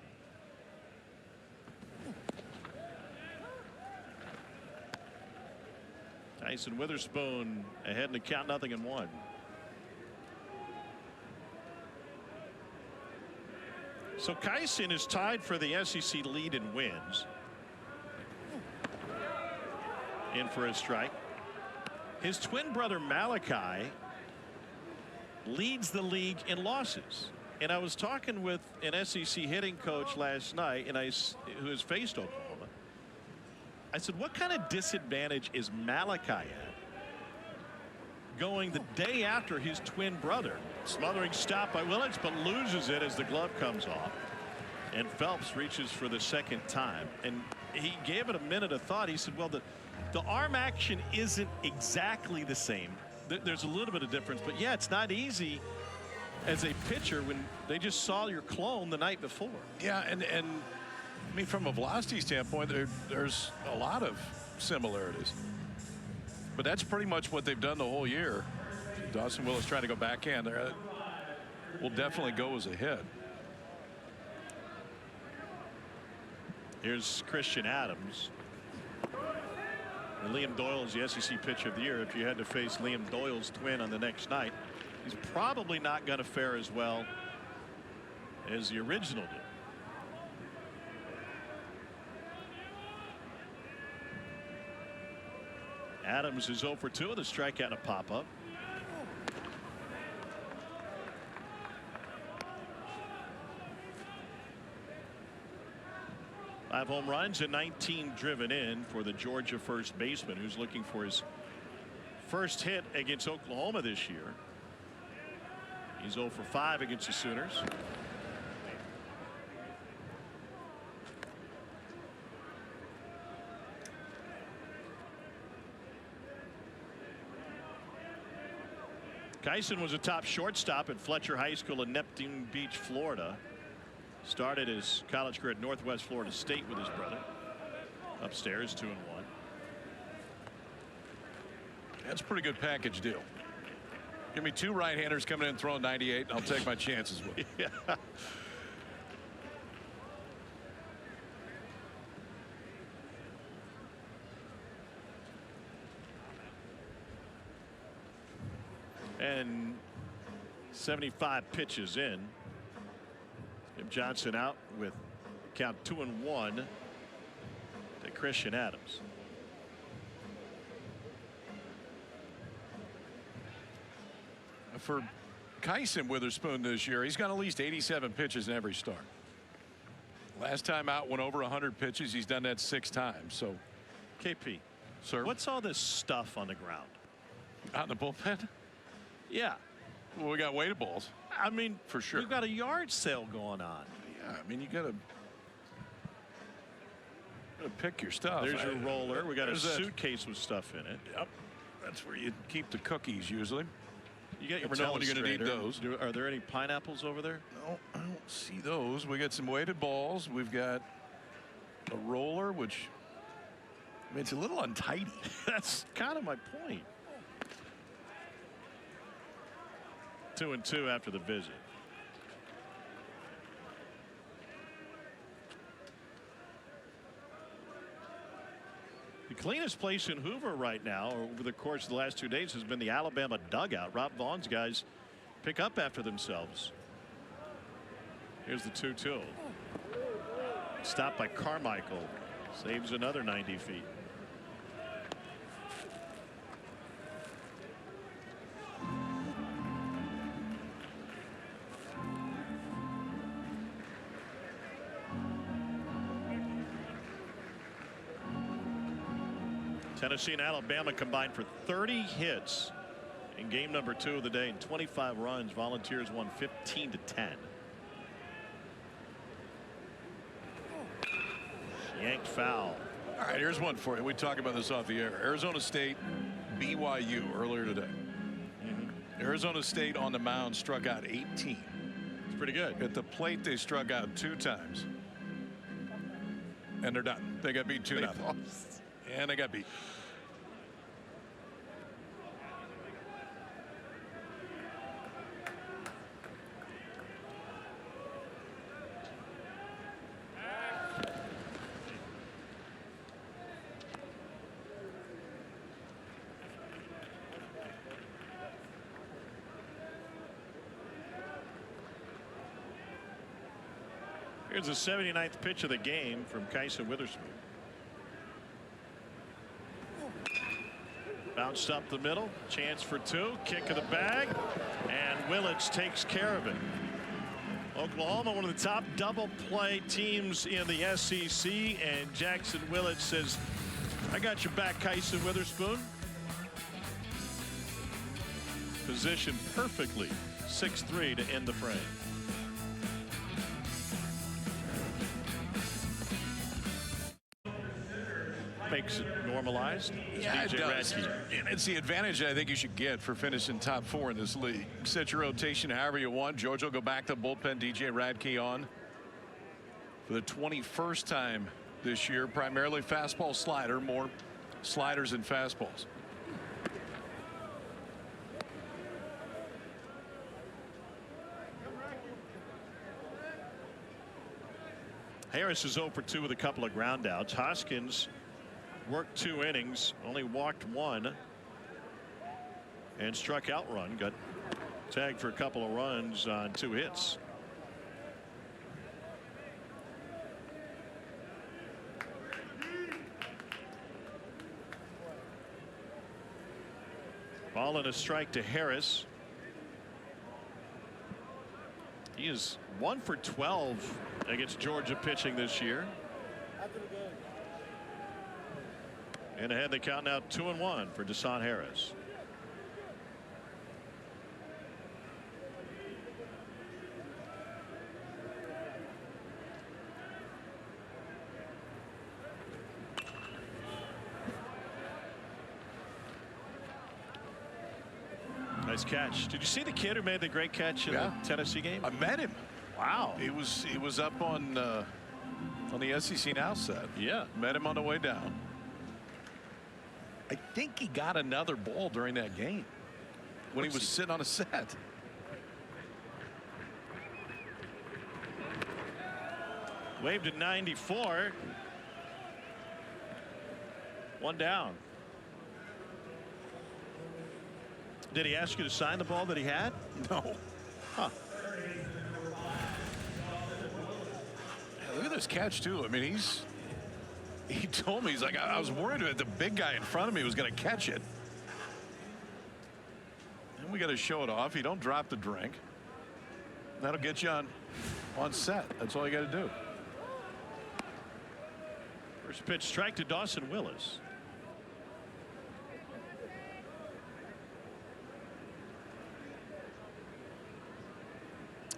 Tyson Witherspoon ahead in the count, 0-1. So Kyson is tied for the SEC lead in wins. In for a strike. His twin brother Malachi leads the league in losses. And I was talking with an SEC hitting coach last night, and who has faced Oklahoma. I said, what kind of disadvantage is Malachi at going the day after his twin brother? Smothering stop by Willits, but loses it as the glove comes off. And Phelps reaches for the second time. And he gave it a minute of thought. He said, well, the arm action isn't exactly the same. There's a little bit of difference. But, yeah, it's not easy as a pitcher when they just saw your clone the night before. Yeah, and I mean, from a velocity standpoint, there's a lot of similarities. But that's pretty much what they've done the whole year. Dawson Willis trying to go backhand there. Will definitely go as a hit. Here's Christian Adams. And Liam Doyle is the SEC Pitcher of the Year. If you had to face Liam Doyle's twin on the next night, he's probably not going to fare as well as the original did. Adams is 0 for 2 with a strikeout and a pop-up. Five home runs and 19 driven in for the Georgia first baseman, who's looking for his first hit against Oklahoma this year. He's 0 for 5 against the Sooners. Kyson was a top shortstop at Fletcher High School in Neptune Beach, Florida. Started his college career at Northwest Florida State with his brother. Upstairs, 2-1. That's a pretty good package deal. Give me 2 right-handers coming in throwing 98, and I'll take my chances with it. Yeah. And 75 pitches in. Jim Johnson out with count 2-1 to Christian Adams. For Kyson Witherspoon this year, he's got at least 87 pitches in every start. Last time out went over 100 pitches. He's done that 6 times. So, KP, sir, what's all this stuff on the ground? Out in the bullpen? Yeah. Well, we got weighted balls. I mean, for sure. We've got a yard sale going on. Yeah, I mean, you gotta pick your stuff. There's your roller. We got a There's suitcase with stuff in it. Yep. That's where you keep the cookies usually. You got your never know when you're going to need those. Are there any pineapples over there? No, I don't see those. We got some weighted balls. We've got a roller, which, I mean, it's a little untidy. That's kind of my point. 2-2 after the visit. The cleanest place in Hoover right now over the course of the last 2 days has been the Alabama dugout. Rob Vaughn's guys pick up after themselves. Here's the 2-2. Stopped by Carmichael. Saves another 90 feet. Tennessee and Alabama combined for 30 hits in game number 2 of the day and 25 runs. Volunteers won 15-10. Yanked foul. All right, here's one for you. We talked about this off the air. Arizona State, BYU earlier today. Arizona State on the mound struck out 18. It's pretty good. At the plate, they struck out 2 times. And they're done. They got beat 2-0. And they got beat. Here's the 79th pitch of the game from Kyson Witherspoon. Bounced up the middle, chance for two, kick of the bag, and Willits takes care of it. Oklahoma, one of the top double play teams in the SEC, and Jackson Willits says, I got your back, Kyson Witherspoon. Positioned perfectly, 6-3 to end the frame. Makes it normalized. Yeah, it DJ does. Radke. And it's the advantage I think you should get for finishing top 4 in this league. Set your rotation however you want. Georgia will go back to bullpen. DJ Radke on for the 21st time this year. Primarily fastball slider. More sliders and fastballs. Harris is 0 for 2 with a couple of ground outs. Hoskins worked 2 innings, only walked 1, and struck out run. Got tagged for a couple of runs on 2 hits. Ball and a strike to Harris. He is 1 for 12 against Georgia pitching this year. And ahead they count now 2-1 for Deshaun Harris. Nice catch. Did you see the kid who made the great catch in the Tennessee game? I met him. Wow. He was up on the SEC Now set. Yeah. Met him on the way down. I think he got another ball during that game when he was sitting on a set. Waved at 94. 1 down. Did he ask you to sign the ball that he had? No. Huh. Yeah, look at this catch too. I mean, he told me, he's like, I was worried that the big guy in front of me was going to catch it. And we got to show it off. You don't drop the drink. That'll get you on set. That's all you got to do. First pitch strike to Dawson Willis.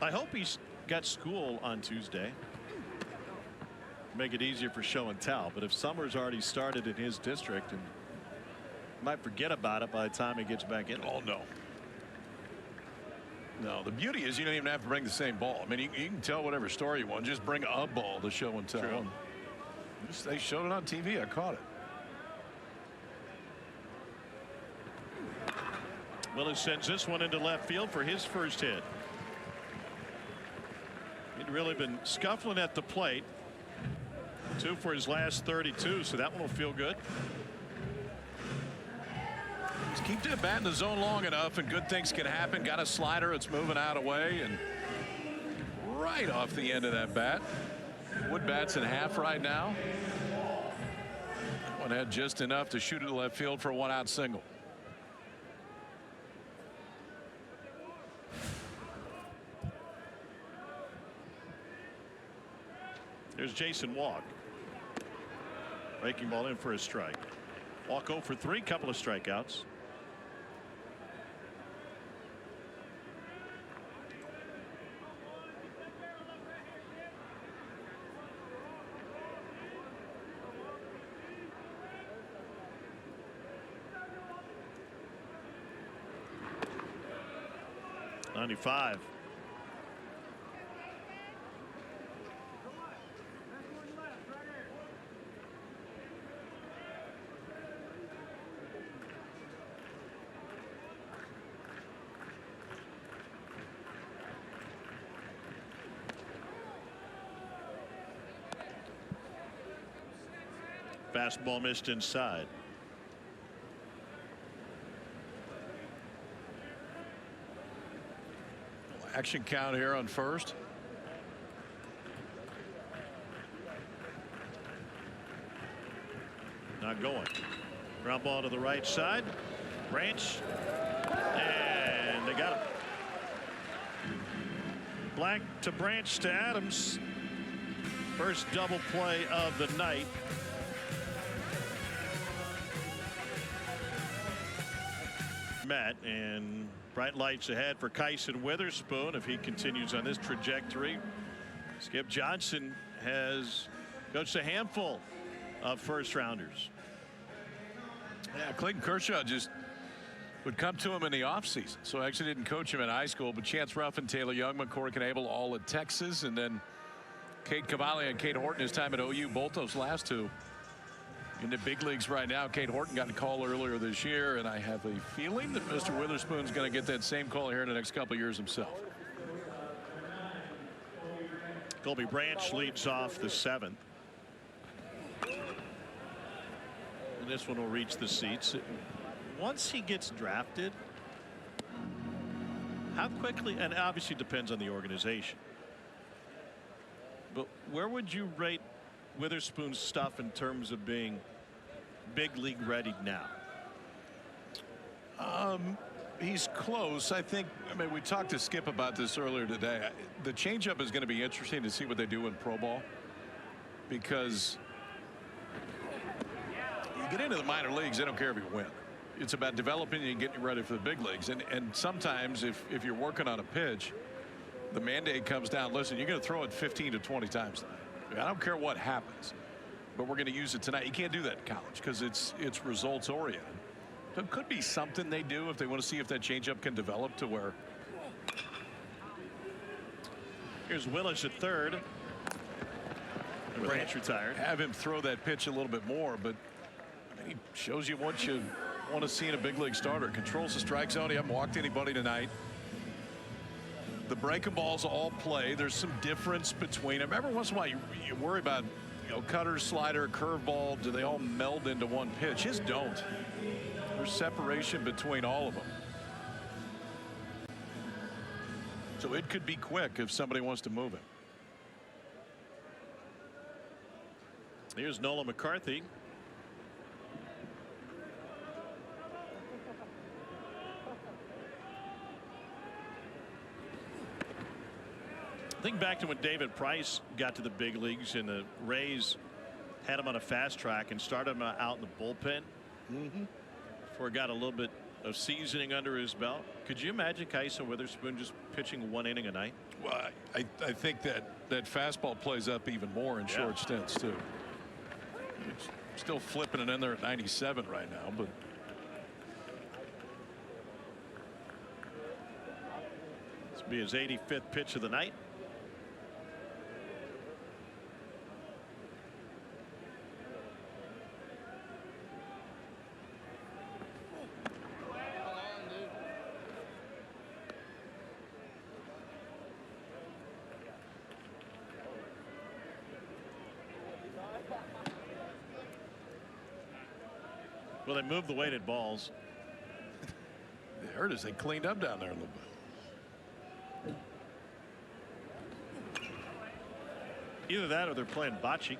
I hope he's got school on Tuesday. Make it easier for show and tell. But if summer's already started in his district, and might forget about it by the time he gets back in. Oh no. No, the beauty is you don't even have to bring the same ball. I mean, you can tell whatever story you want. Just bring a ball to show and tell. True. They showed it on TV. I caught it. Willis sends this one into left field for his first hit. He'd really been scuffling at the plate. 2 for his last 32, so that one will feel good. Just keep the bat in the zone long enough and good things can happen. Got a slider. It's moving out of way and right off the end of that bat. Wood bat's in half right now. That one had just enough to shoot it to left field for a 1-out single. There's Jason Walk. Breaking ball in for a strike. Walk 0 for 3, couple of strikeouts. '95. Fastball missed inside. Action count here on first. Not going. Ground ball to the right side. Branch. And they got him. Black to Branch to Adams. First double play of the night. Matt, and bright lights ahead for Kyson Witherspoon if he continues on this trajectory. Skip Johnson has coached a handful of first rounders. Yeah, Clayton Kershaw just would come to him in the offseason. So I actually didn't coach him in high school, but Chance Ruffin, Taylor Youngman, Corey Knebel all at Texas, and then Kate Cavalli and Kate Horton his time at OU, both those last two in the big leagues right now. Kate Horton got a call earlier this year, and I have a feeling that Mr. Witherspoon's going to get that same call here in the next couple of years himself. Colby Branch leads off the 7th. And this one will reach the seats. Once he gets drafted, how quickly, and obviously depends on the organization, but where would you rate Witherspoon's stuff in terms of being big league ready now? He's close. I think, I mean, we talked to Skip about this earlier today. The changeup is going to be interesting to see what they do in pro ball, because you get into the minor leagues, they don't care if you win. It's about developing you and getting you ready for the big leagues. And sometimes if you're working on a pitch, the mandate comes down, listen, you're going to throw it 15 to 20 times tonight. I don't care what happens, but we're going to use it tonight. You can't do that in college because it's results oriented. So it could be something they do if they want to see if that changeup can develop to where. Here's Willis at third. Branch retired. Have him throw that pitch a little bit more, but I mean, he shows you what you want to see in a big league starter. Controls the strike zone. He hasn't walked anybody tonight. The breaking balls all play. There's some difference between them. Every once in a while, you worry about, cutter, slider, curveball. Do they all meld into one pitch? His don't. There's separation between all of them. So it could be quick if somebody wants to move him. Here's Nolan McCarthy. Think back to when David Price got to the big leagues and the Rays had him on a fast track and started him out in the bullpen. Before he got a little bit of seasoning under his belt. Could you imagine Kyson Witherspoon just pitching 1 inning a night? Well, I think that fastball plays up even more in short stints too. It's still flipping it in there at 97 right now, but this will be his 85th pitch of the night. Well, they moved the weighted balls. they hurt us. They cleaned up down there a little bit. Either that or they're playing bocce.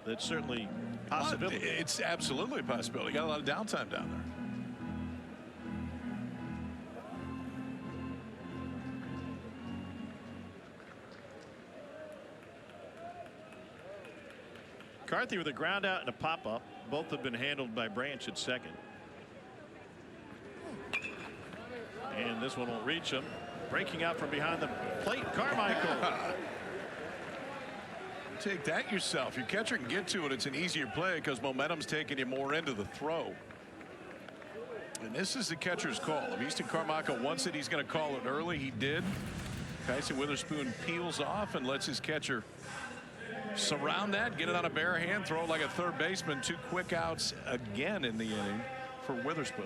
That's certainly a possibility. It's absolutely a possibility. You got a lot of downtime down there. McCarthy with a ground out and a pop up. Both have been handled by Branch at second. And this one won't reach him. Breaking out from behind the plate, Carmichael. Take that yourself. Your catcher can get to it. It's an easier play because momentum's taking you more into the throw. And this is the catcher's call. If Easton Carmichael wants it, he's going to call it early. He did. Kyson Witherspoon peels off and lets his catcher surround that, get it on a bare hand, throw it like a third baseman. 2 quick outs again in the inning for Witherspoon.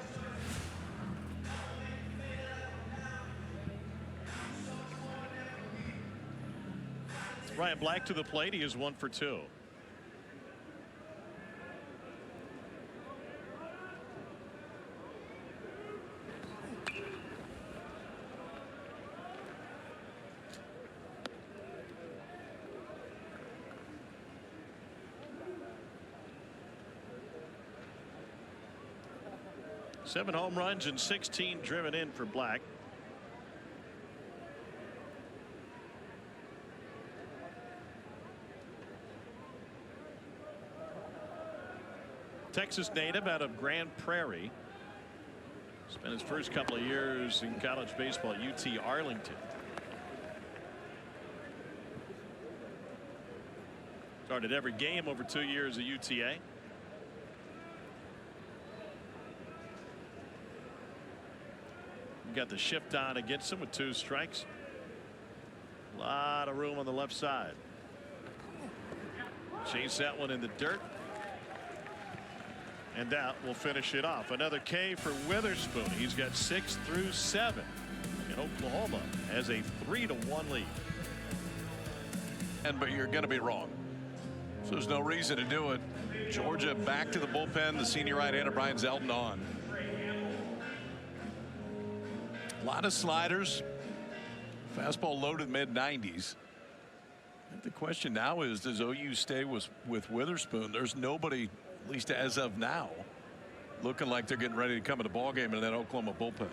Ryan Black to the plate. He is 1 for 2. 7 home runs and 16 driven in for Black. Texas native out of Grand Prairie. Spent his first couple of years in college baseball at UT Arlington. Started every game over 2 years at UTA. Got the shift on against him with 2 strikes. A lot of room on the left side. Chase that one in the dirt. And that will finish it off. Another K for Witherspoon. He's got 6 through 7. And Oklahoma has a 3-1 lead. But you're going to be wrong. So there's no reason to do it. Georgia back to the bullpen. The senior right-hander Brian Zeldin on. A lot of sliders. Fastball loaded mid-90s. The question now is, does OU stay with Witherspoon? There's nobody, at least as of now, looking like they're getting ready to come in the ballgame in that Oklahoma bullpen.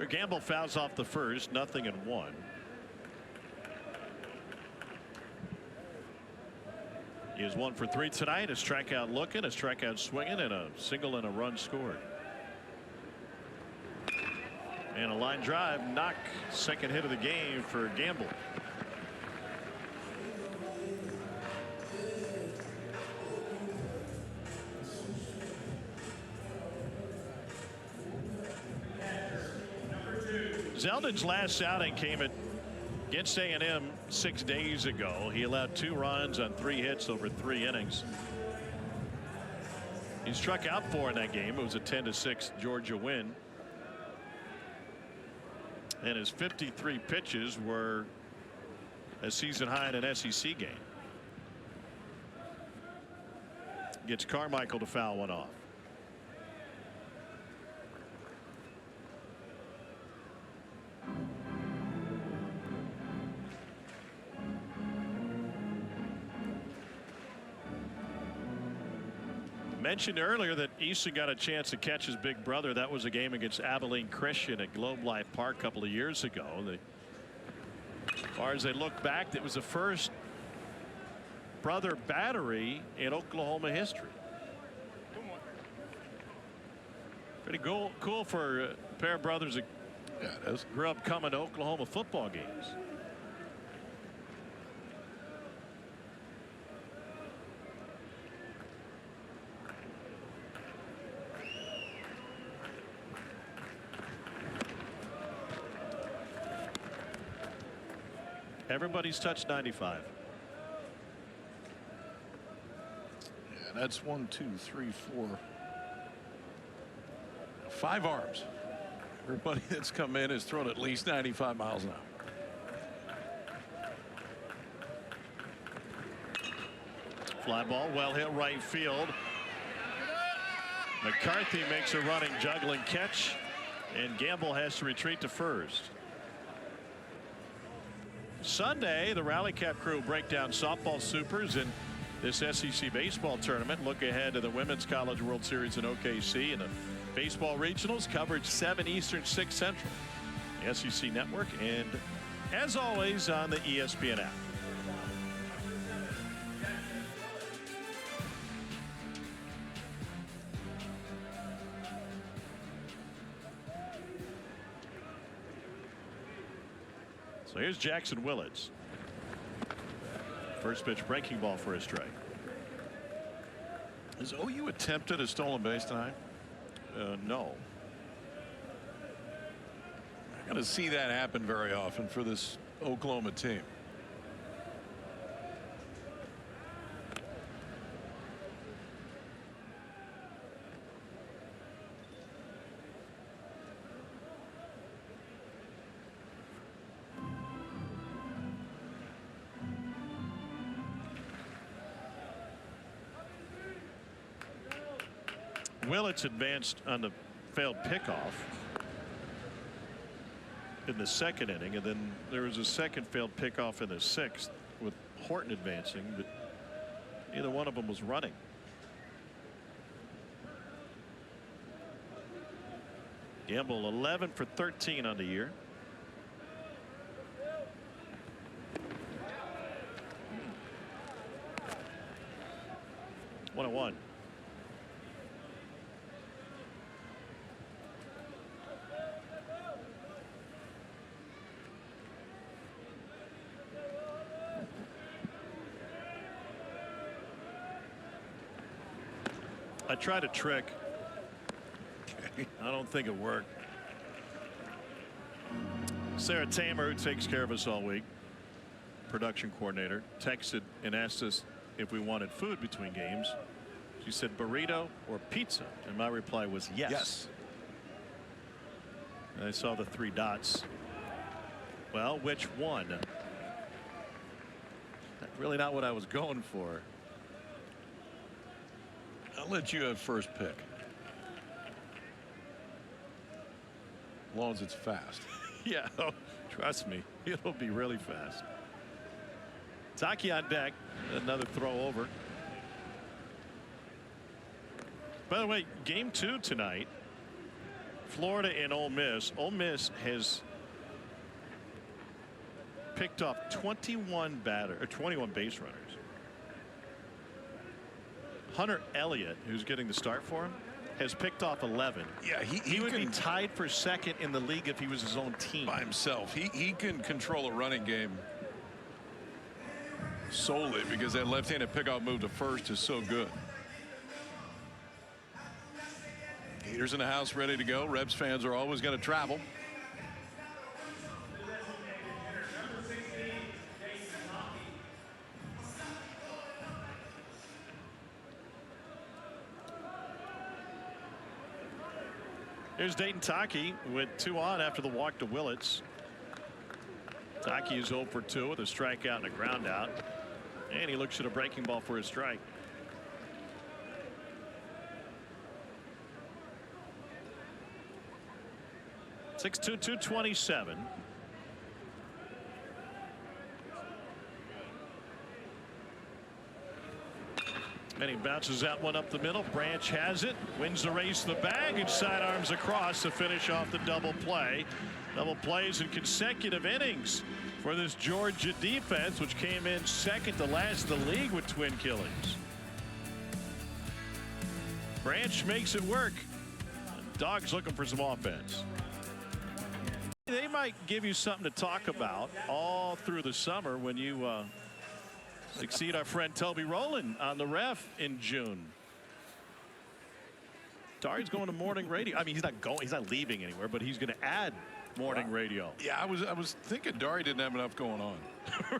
Gamble fouls off the first, 0-1. He is 1 for 3 tonight. A strikeout looking, a strikeout swinging, and a single and a run scored. And a line drive knock. Second hit of the game for Gamble. Zeldin's last outing came against A&M 6 days ago. He allowed 2 runs on 3 hits over 3 innings. He struck out 4 in that game. It was a 10-6 Georgia win. And his 53 pitches were a season high in an SEC game. Gets Carmichael to foul one off. Mentioned earlier that Easton got a chance to catch his big brother. That was a game against Abilene Christian at Globe Life Park a couple of years ago. As far as they look back, that was the first brother battery in Oklahoma history. Pretty cool for a pair of brothers that grew up coming to Oklahoma football games. Everybody's touched 95. Yeah, that's 1, 2, 3, 4, 5 arms. Everybody that's come in has thrown at least 95 miles an hour. Fly ball, well hit right field. McCarthy makes a running juggling catch, and Gamble has to retreat to first. Sunday, the Rally Cap crew break down softball supers in this SEC baseball tournament. Look ahead to the Women's College World Series in OKC and the baseball regionals. Coverage 7 Eastern, 6 Central. The SEC Network, and as always on the ESPN app. So here's Jackson Willits. First pitch breaking ball for a strike. Has OU attempted a stolen base tonight? No. I'm going to see that happen very often for this Oklahoma team. Willits advanced on the failed pickoff in the second inning, and then there was a second failed pickoff in the 6th with Horton advancing. But Neither one of them was running. Gamble 11 for 13 on the year. 1-1. I tried a trick. I don't think it worked. Sarah Tamer, who takes care of us all week, production coordinator, texted and asked us if we wanted food between games. She said burrito or pizza, and my reply was yes. Yes. And I saw the 3 dots. Well, which one? Really not what I was going for. I'll let you have first pick. As long as it's fast. Yeah, oh, trust me, it'll be really fast. Taki on deck. Another throw over. By the way, game 2 tonight. Florida and Ole Miss. Ole Miss has picked off 21 base runners. Hunter Elliott, who's getting the start for him, has picked off 11. Yeah, he would be tied for second in the league if he was his own team. By himself. He can control a running game solely because that left-handed pickoff move to first is so good. Gators in the house ready to go. Rebs fans are always going to travel. Here's Dayton Taki with 2 on after the walk to Willits. Taki is 0 for 2 with a strikeout and a ground out. And he looks at a breaking ball for a strike. .622 227. And he bounces that one up the middle. Branch has it, wins the race to the bag, and sidearms across to finish off the double play. Double plays in consecutive innings for this Georgia defense, which came in second to last in the league with twin killings. Branch makes it work. Dogs looking for some offense. They might give you something to talk about all through the summer when you succeed our friend Toby Rowland on the ref in June. Tari's going to morning radio. I mean, he's not leaving anywhere, but he's going to add morning radio. Yeah, I was thinking Dari didn't have enough going on.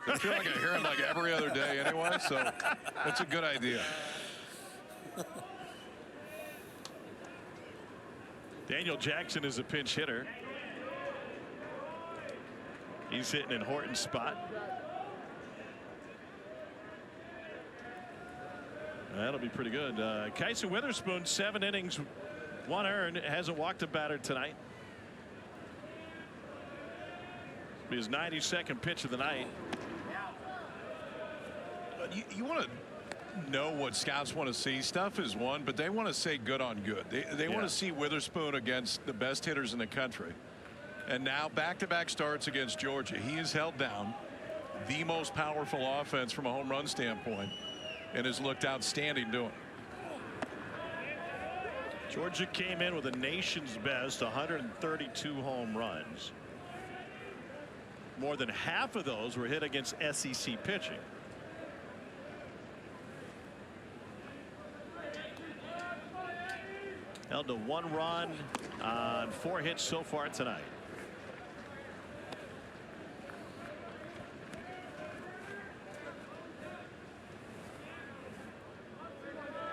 I feel like I hear him like every other day anyway, so that's a good idea. Daniel Jackson is a pinch hitter. He's hitting in Horton's spot. That'll be pretty good. Kyson Witherspoon, 7 innings, 1 earned, hasn't walked a batter tonight. His 92nd pitch of the night. You want to know what scouts want to see. Stuff is one, but they want to say good on good. They want to see Witherspoon against the best hitters in the country. And now back-to-back starts against Georgia. He has held down the most powerful offense from a home run standpoint and has looked outstanding doing it. Georgia came in with a nation's best 132 home runs. More than half of those were hit against SEC pitching. Held to 1 run on 4 hits so far tonight.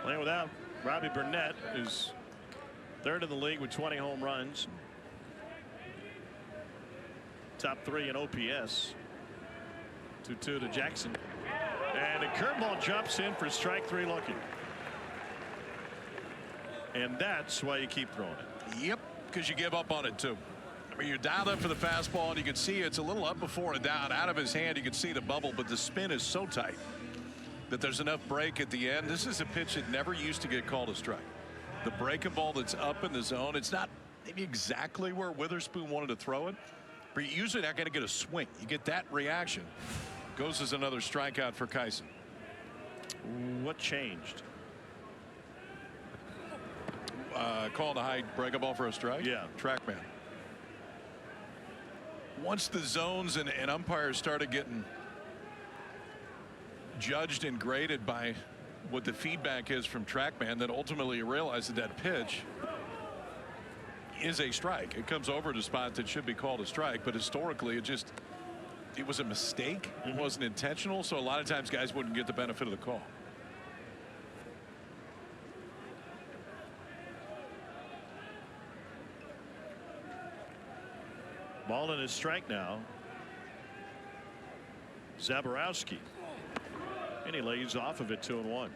Playing without Robbie Burnett, who's 3rd in the league with 20 home runs. Top 3 in OPS. 2-2 to Jackson. And a curveball jumps in for strike 3 looking. And that's why you keep throwing it. Yep, because you give up on it too. I mean, you're dialed up for the fastball, and you can see it's a little up before and down. Out of his hand, you can see the bubble, but the spin is so tight. that there's enough break at the end. This is a pitch that never used to get called a strike. The breaking ball that's up in the zone, it's not maybe exactly where Witherspoon wanted to throw it, but you're usually not going to get a swing. You get that reaction. Goes as another strikeout for Kyson. What changed? Calling a high breaking ball for a strike? Yeah. TrackMan. Once the zones and umpires started getting judged and graded by what the feedback is from TrackMan, that ultimately you realize that that pitch is a strike. It comes over to a spot that should be called a strike, but historically it was a mistake. It wasn't intentional, so a lot of times guys wouldn't get the benefit of the call. Ball in his strike now. Zaborowski. And he lays off of it 2-1.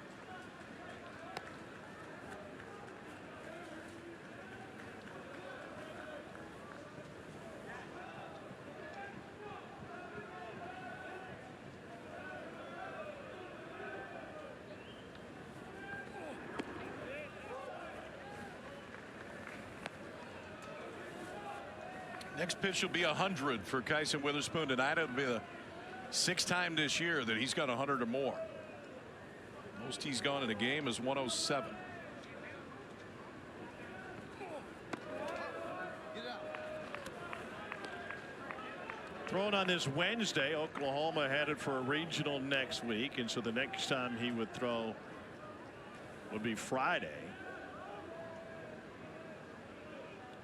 Next pitch will be 100 for Kyson Witherspoon tonight. It'll be the 6th time this year that he's got 100 or more. Most he's gone in a game is 107. Thrown on this Wednesday. Oklahoma headed for a regional next week, and so the next time he would throw would be Friday.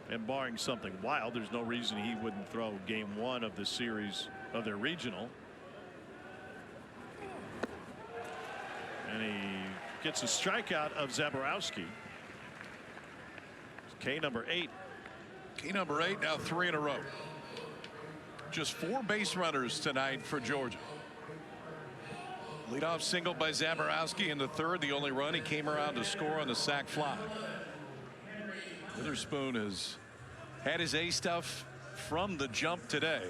And barring something wild, there's no reason he wouldn't throw game 1 of the series of their regional. And he gets a strikeout of Zaborowski. K number 8. Key number 8, now 3 in a row. Just 4 base runners tonight for Georgia. Leadoff single by Zaborowski in the 3rd. The only run, he came around to score on the sac fly. Witherspoon has had his A stuff from the jump today.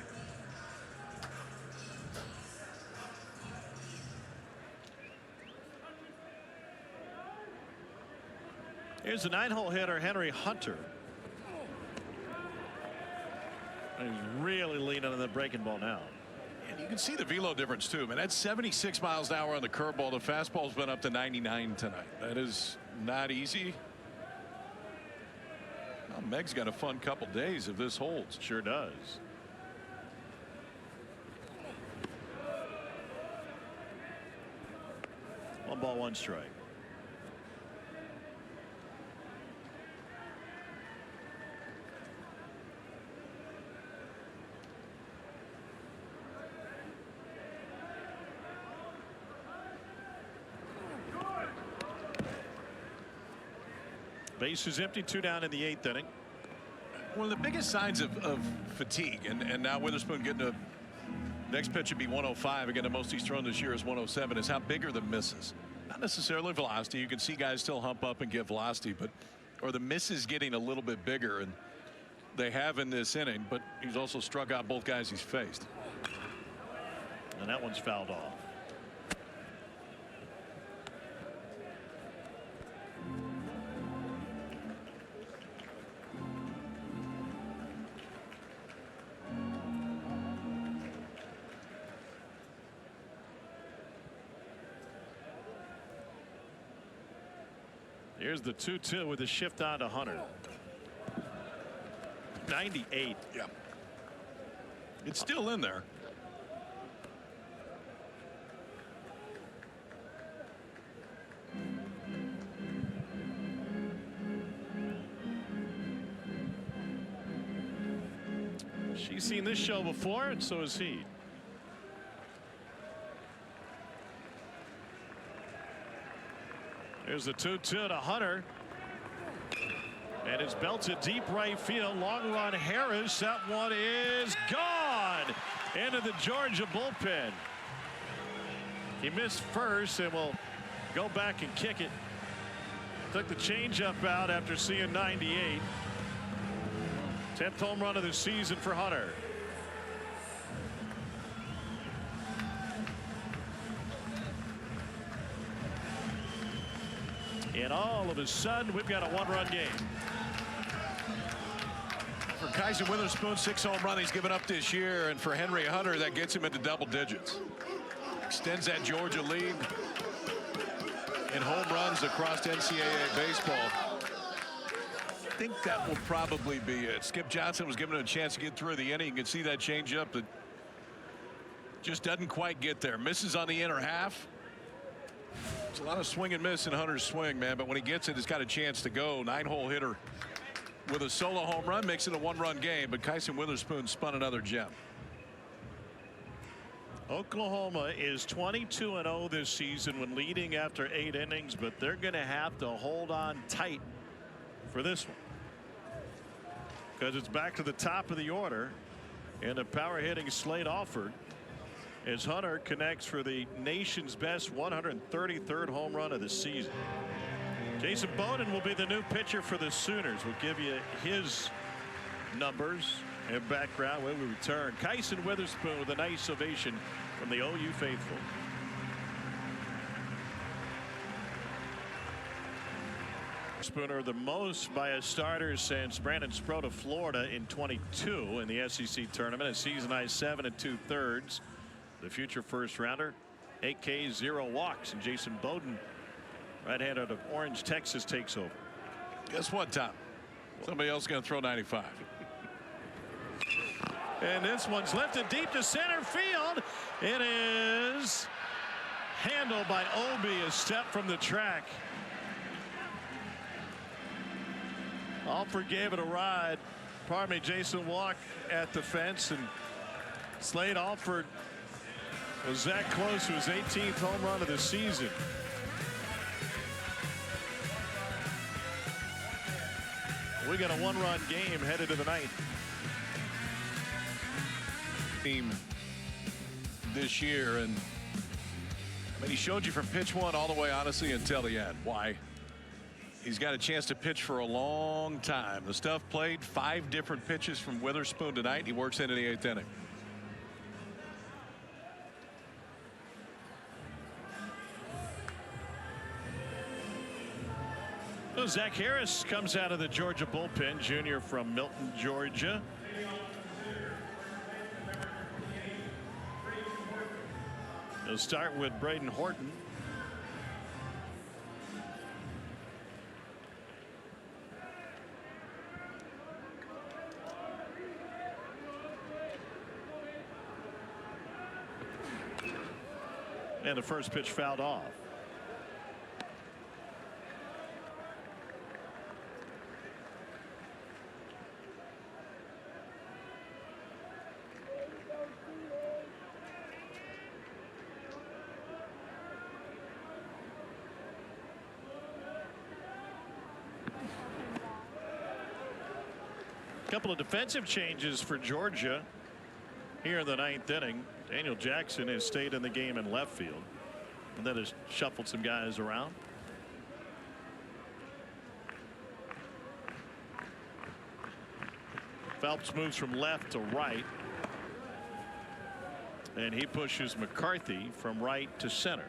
Here's the 9-hole hitter, Henry Hunter. He's really leaning on the breaking ball now. And you can see the velo difference too. Man, that's 76 miles an hour on the curveball. The fastball's been up to 99 tonight. That is not easy. Well, Meg's got a fun couple days if this holds. Sure does. One ball, one strike. Base is empty, 2 down in the 8th inning. One of the biggest signs of fatigue, and now Witherspoon getting to next pitch would be 105. Again, the most he's thrown this year is 107. Is how big are the misses? Not necessarily velocity. You can see guys still hump up and get velocity, but or the misses getting a little bit bigger, and they have in this inning. But he's also struck out both guys he's faced. And that one's fouled off. Here's the 2-2 with a shift on to Hunter. 98. Yeah. It's still in there. She's seen this show before, and so has he. There's the 2-2 to Hunter. And it's belted deep right field. Long run Harris. That one is gone into the Georgia bullpen. He missed first and will go back and kick it. Took the changeup out after seeing 98. 10th home run of the season for Hunter. And all of a sudden, we've got a one-run game. For Kyson Witherspoon, 6 home run he's given up this year, and for Henry Hunter, that gets him into double digits. Extends that Georgia lead in home runs across NCAA baseball. I think that will probably be it. Skip Johnson was given a chance to get through the inning. You can see that changeup that just doesn't quite get there. Misses on the inner half. It's a lot of swing and miss in Hunter's swing, man, but when he gets it, it's got a chance to go. 9-hole hitter with a solo home run makes it a one-run game, but Kyson Witherspoon spun another gem. Oklahoma is 22-0 this season when leading after 8 innings, but they're going to have to hold on tight for this one because it's back to the top of the order, and a power hitting Slade Alford as Hunter connects for the nation's best 133rd home run of the season. Jason Bowden will be the new pitcher for the Sooners. We'll give you his numbers and background when we return. Kyson Witherspoon with a nice ovation from the OU faithful. Spooner the most by a starter since Brandon Sproat of Florida in 22 in the SEC tournament. A season high 7 2/3. The future first rounder, 8 Ks, 0 walks, and Jason Bowden, right-hander out of Orange, Texas, takes over. Guess what, Tom? Somebody else going to throw 95. And this one's lifted deep to center field. It is handled by Obi, a step from the track. Alford gave it a ride. Pardon me, Jason walked at the fence, and Slade Alford was that close to his 18th home run of the season. We got a one-run game headed to the ninth. Team this year, and I mean, he showed you from pitch one all the way, honestly, until the end. Why? He's got a chance to pitch for a long time. The stuff played 5 different pitches from Witherspoon tonight. He works into the 8th inning. Well, Zach Harris comes out of the Georgia bullpen, junior from Milton, Georgia. He'll start with Braden Horton. And the first pitch fouled off. Couple of defensive changes for Georgia here in the 9th inning. Daniel Jackson has stayed in the game in left field, and then has shuffled some guys around. Phelps moves from left to right, and he pushes McCarthy from right to center.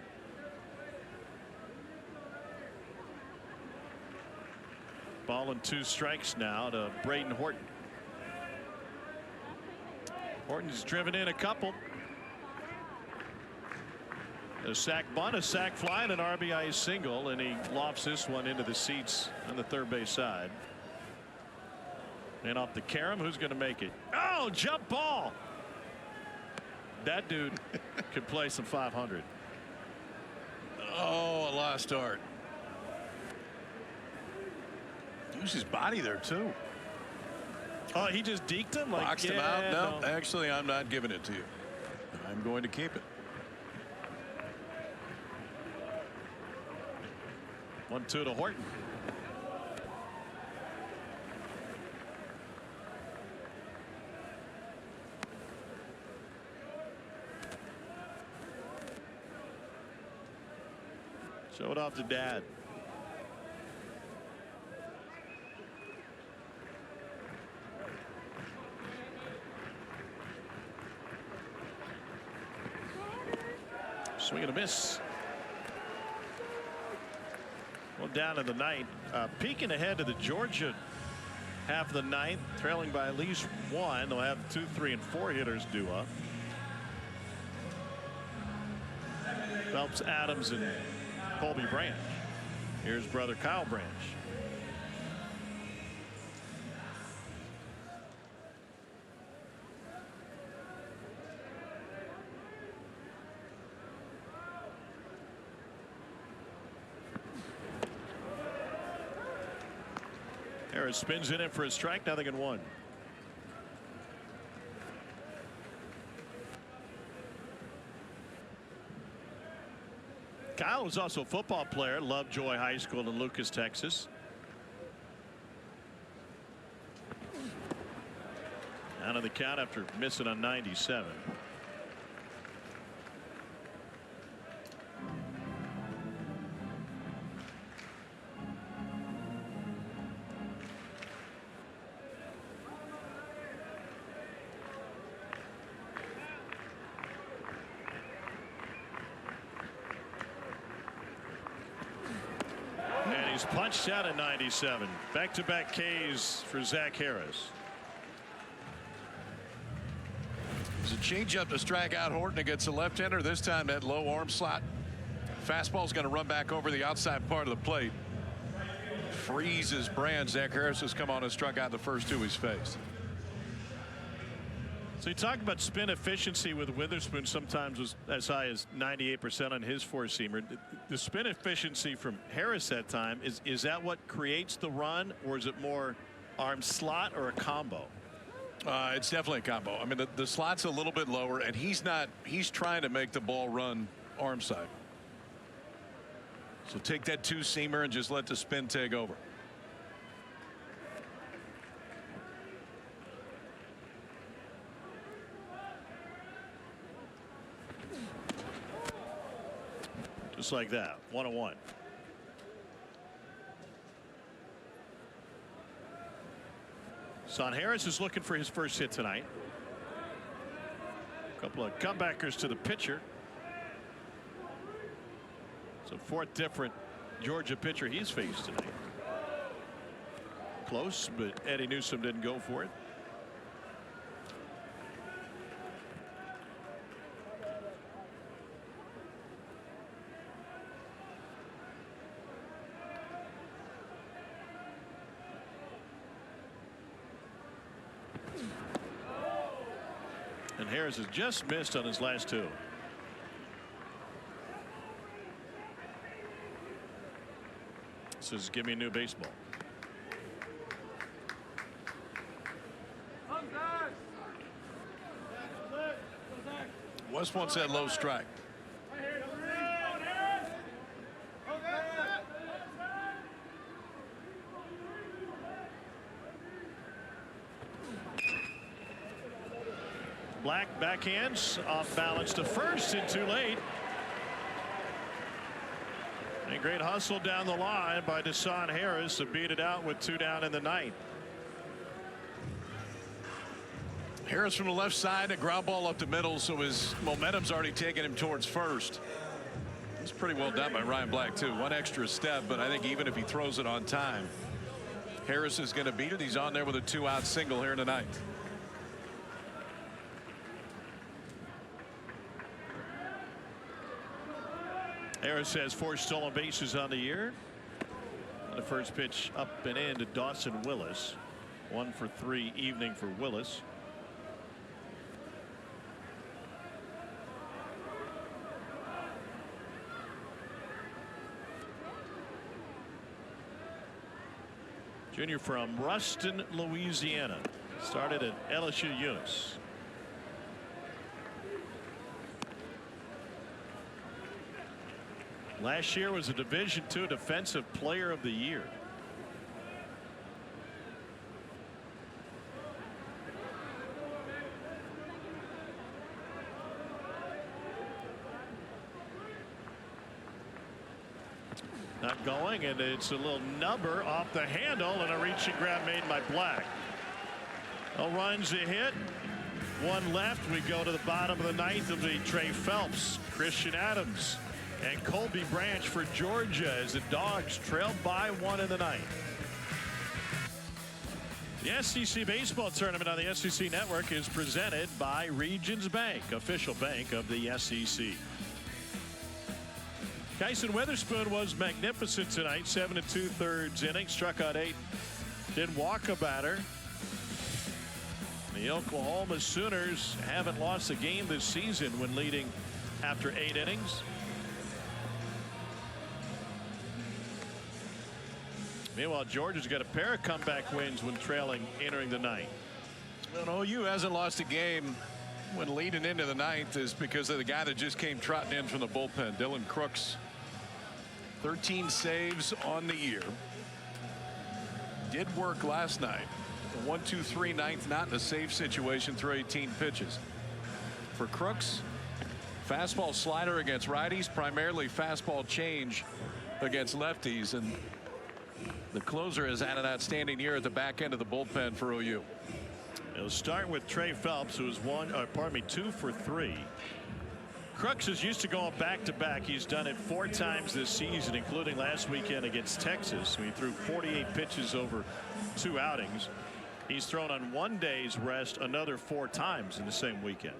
Ball and 2 strikes now to Braden Horton. Horton's driven in a couple. A sac bunt, a sac fly, and an RBI single, and he lofts this one into the seats on the third base side. And off the carom, who's going to make it? Oh, jump ball. That dude could play some 500. Oh, a lost start. Used his body there too. Oh, he just deked him? Like, boxed him out? No, actually, I'm not giving it to you. I'm going to keep it. 1-2 to Horton. Show it off to Dad. Swing and a miss. Well, down in the ninth, peeking ahead to the Georgia half of the ninth, trailing by at least one. They'll have 2, 3, and 4 hitters due up. Phelps, Adams, and Colby Branch. Here's brother Kyle Branch. Harris spins it in for a strike, 0-1. Kyle was also a football player, Lovejoy High School in Lucas, Texas. Out of the count after missing on 97. He's punched out at 97. Back-to-back Ks for Zach Harris. There's a changeup to strike out Horton against the left-hander. This time that low arm slot. Fastball's going to run back over the outside part of the plate. Freezes Brand. Zach Harris has come on and struck out the first 2 he's faced. So you talk about spin efficiency with Witherspoon, sometimes was as high as 98% on his four-seamer. The spin efficiency from Harris that time, is that what creates the run, or is it more arm slot or a combo? It's definitely a combo. I mean, the slot's a little bit lower, and he's trying to make the ball run arm side. So take that 2-seamer and just let the spin take over. Just like that, 1-1. Son Harris is looking for his first hit tonight. A couple of comebackers to the pitcher. It's a 4th different Georgia pitcher he's faced tonight. Close, but Eddie Newsome didn't go for it. And Harris has just missed on his last 2. This is give me a new baseball. West wants that low strike. Black backhands off balance to first and too late. And great hustle down the line by Desan Harris to beat it out with 2 down in the ninth. Harris from the left side, a ground ball up the middle, so his momentum's already taken him towards first. It's pretty well done by Ryan Black too. 1 extra step, but I think even if he throws it on time, Harris is going to beat it. He's on there with a 2-out single here in the ninth. Harris has 4 stolen bases on the year. The first pitch up and in to Dawson Willis. 1 for 3 evening for Willis. Junior from Ruston, Louisiana. Started at LSU Eunice. Last year was a Division II Defensive Player of the Year. Not going, and it's a little nubber off the handle, and a reaching grab made by Black. No runs, a hit. 1 left. We go to the bottom of the ninth of the Trey Phelps, Christian Adams And Colby Branch for Georgia as the Dogs trailed by 1 in the ninth. The SEC baseball tournament on the SEC network is presented by Regions Bank, official bank of the SEC. Kyson Witherspoon was magnificent tonight. 7 2/3 innings, struck out 8, did walk a batter. The Oklahoma Sooners haven't lost a game this season when leading after 8 innings. Meanwhile, Georgia's got a pair of comeback wins when trailing entering the ninth. Well, OU hasn't lost a game when leading into the ninth is because of the guy that just came trotting in from the bullpen, Dylan Crooks. 13 saves on the year. Did work last night. The 1-2-3 ninth, not in a safe situation through 18 pitches. For Crooks, fastball slider against righties, primarily fastball change against lefties, and the closer has had an outstanding year at the back end of the bullpen for OU. It'll start with Trey Phelps, who is 2 for 3. Crooks is used to going back to back. He's done it 4 times this season, including last weekend against Texas. He threw 48 pitches over 2 outings. He's thrown on 1 day's rest another 4 times in the same weekend.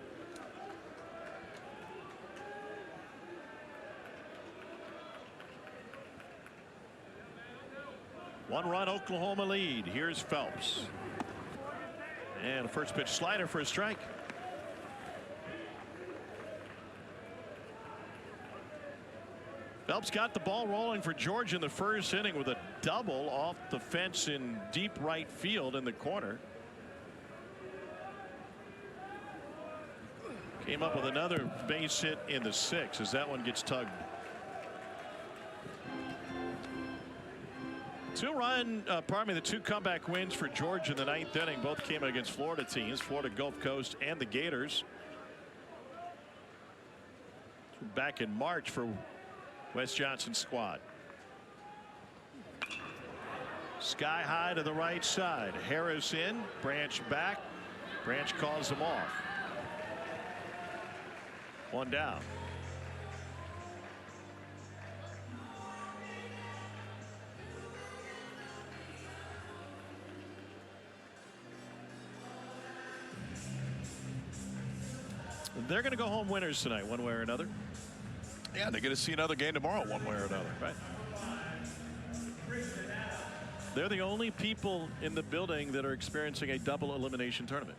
One run Oklahoma lead. Here's Phelps. And a first pitch slider for a strike. Phelps got the ball rolling for Georgia in the first inning with a double off the fence in deep right field in the corner. Came up with another base hit in the 6th as that one gets tugged. 2 comeback wins for Georgia in the 9th inning. Both came against Florida teams, Florida Gulf Coast and the Gators. Back in March for Wes Johnson's squad. Sky high to the right side. Harris in, Branch back. Branch calls him off. 1 down. They're going to go home winners tonight, one way or another. Yeah, they're going to see another game tomorrow, one way or another. Right. They're the only people in the building that are experiencing a double elimination tournament.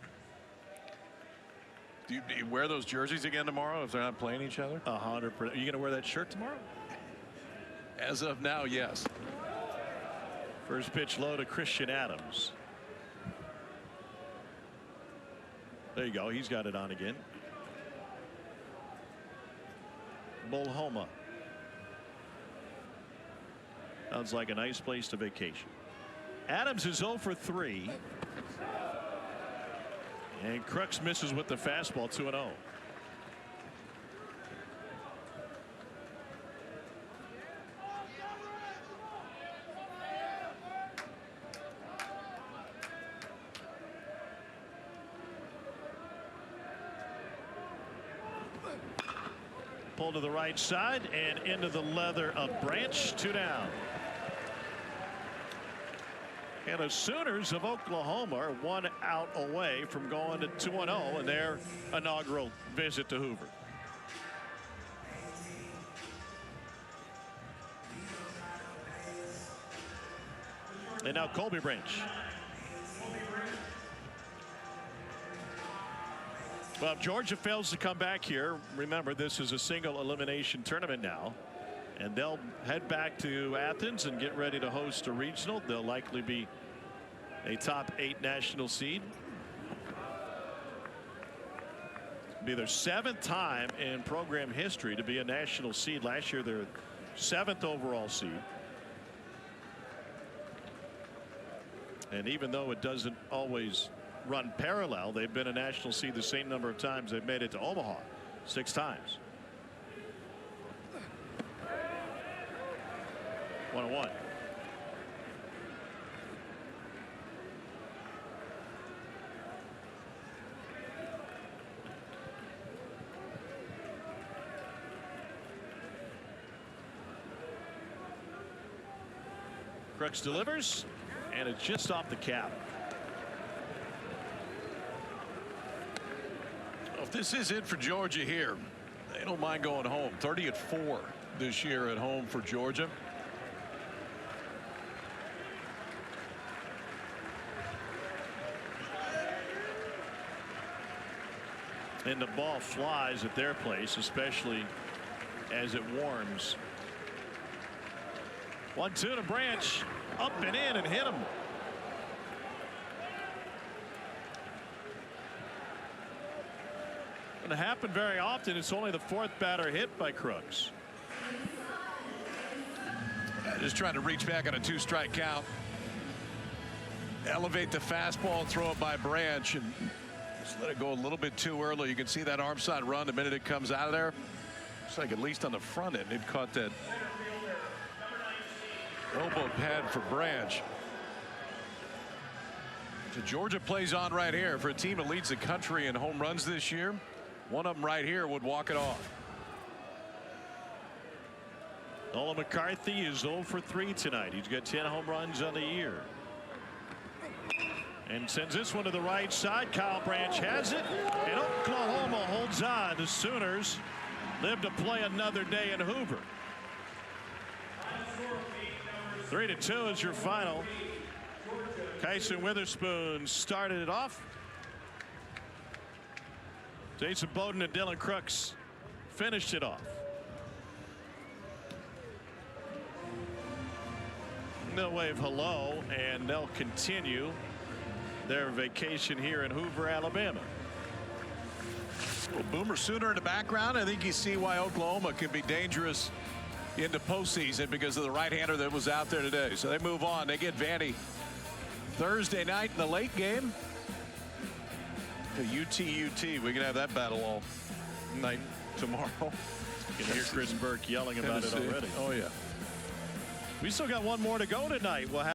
Do you wear those jerseys again tomorrow if they're not playing each other? 100%. Are you going to wear that shirt tomorrow? As of now, yes. First pitch low to Christian Adams. There you go. He's got it on again. Bullhoma. Sounds like a nice place to vacation. Adams is 0 for 3. And Crooks misses with the fastball, 2-0. Pull to the right side and into the leather of Branch. 2 down. And the Sooners of Oklahoma are 1 out away from going to 2-0 in their inaugural visit to Hoover. And now Colby Branch. Well, if Georgia fails to come back here, remember this is a single elimination tournament now, and they'll head back to Athens and get ready to host a regional. They'll likely be a top 8 national seed. Be their 7th time in program history to be a national seed. Last year their 7th overall seed. And even though it doesn't always run parallel, they've been a national seed the same number of times they've made it to Omaha, 6 times. 1-1. Crooks delivers, and it's just off the cap. If this is it for Georgia here, they don't mind going home. 30-4 this year at home for Georgia. And the ball flies at their place, especially as it warms. 1-2 to Branch, up and in and hit him. Doesn't happen very often. It's only the 4th batter hit by Crooks. Just trying to reach back on a 2-strike count. Elevate the fastball, throw it by Branch, and just let it go a little bit too early. You can see that arm side run the minute it comes out of there. Looks like at least on the front end it caught that elbow pad for Branch. So Georgia plays on right here. For a team that leads the country in home runs this year, one of them right here would walk it off. Nolan McCarthy is 0 for 3 tonight. He's got 10 home runs on the year. And sends this one to the right side. Kyle Branch has it, and Oklahoma holds on. The Sooners live to play another day in Hoover. 3-2 is your final. Kyson Witherspoon started it off. Jason Bowden and Dylan Crooks finished it off. They'll wave hello, and they'll continue their vacation here in Hoover, Alabama. Well, Boomer Sooner in the background. I think you see why Oklahoma can be dangerous in the postseason because of the right-hander that was out there today. So they move on. They get Vandy Thursday night in the late game. The UT. We can have that battle all night tomorrow. You can hear Chris Burke yelling about it already. Oh, yeah. We still got one more to go tonight. We'll have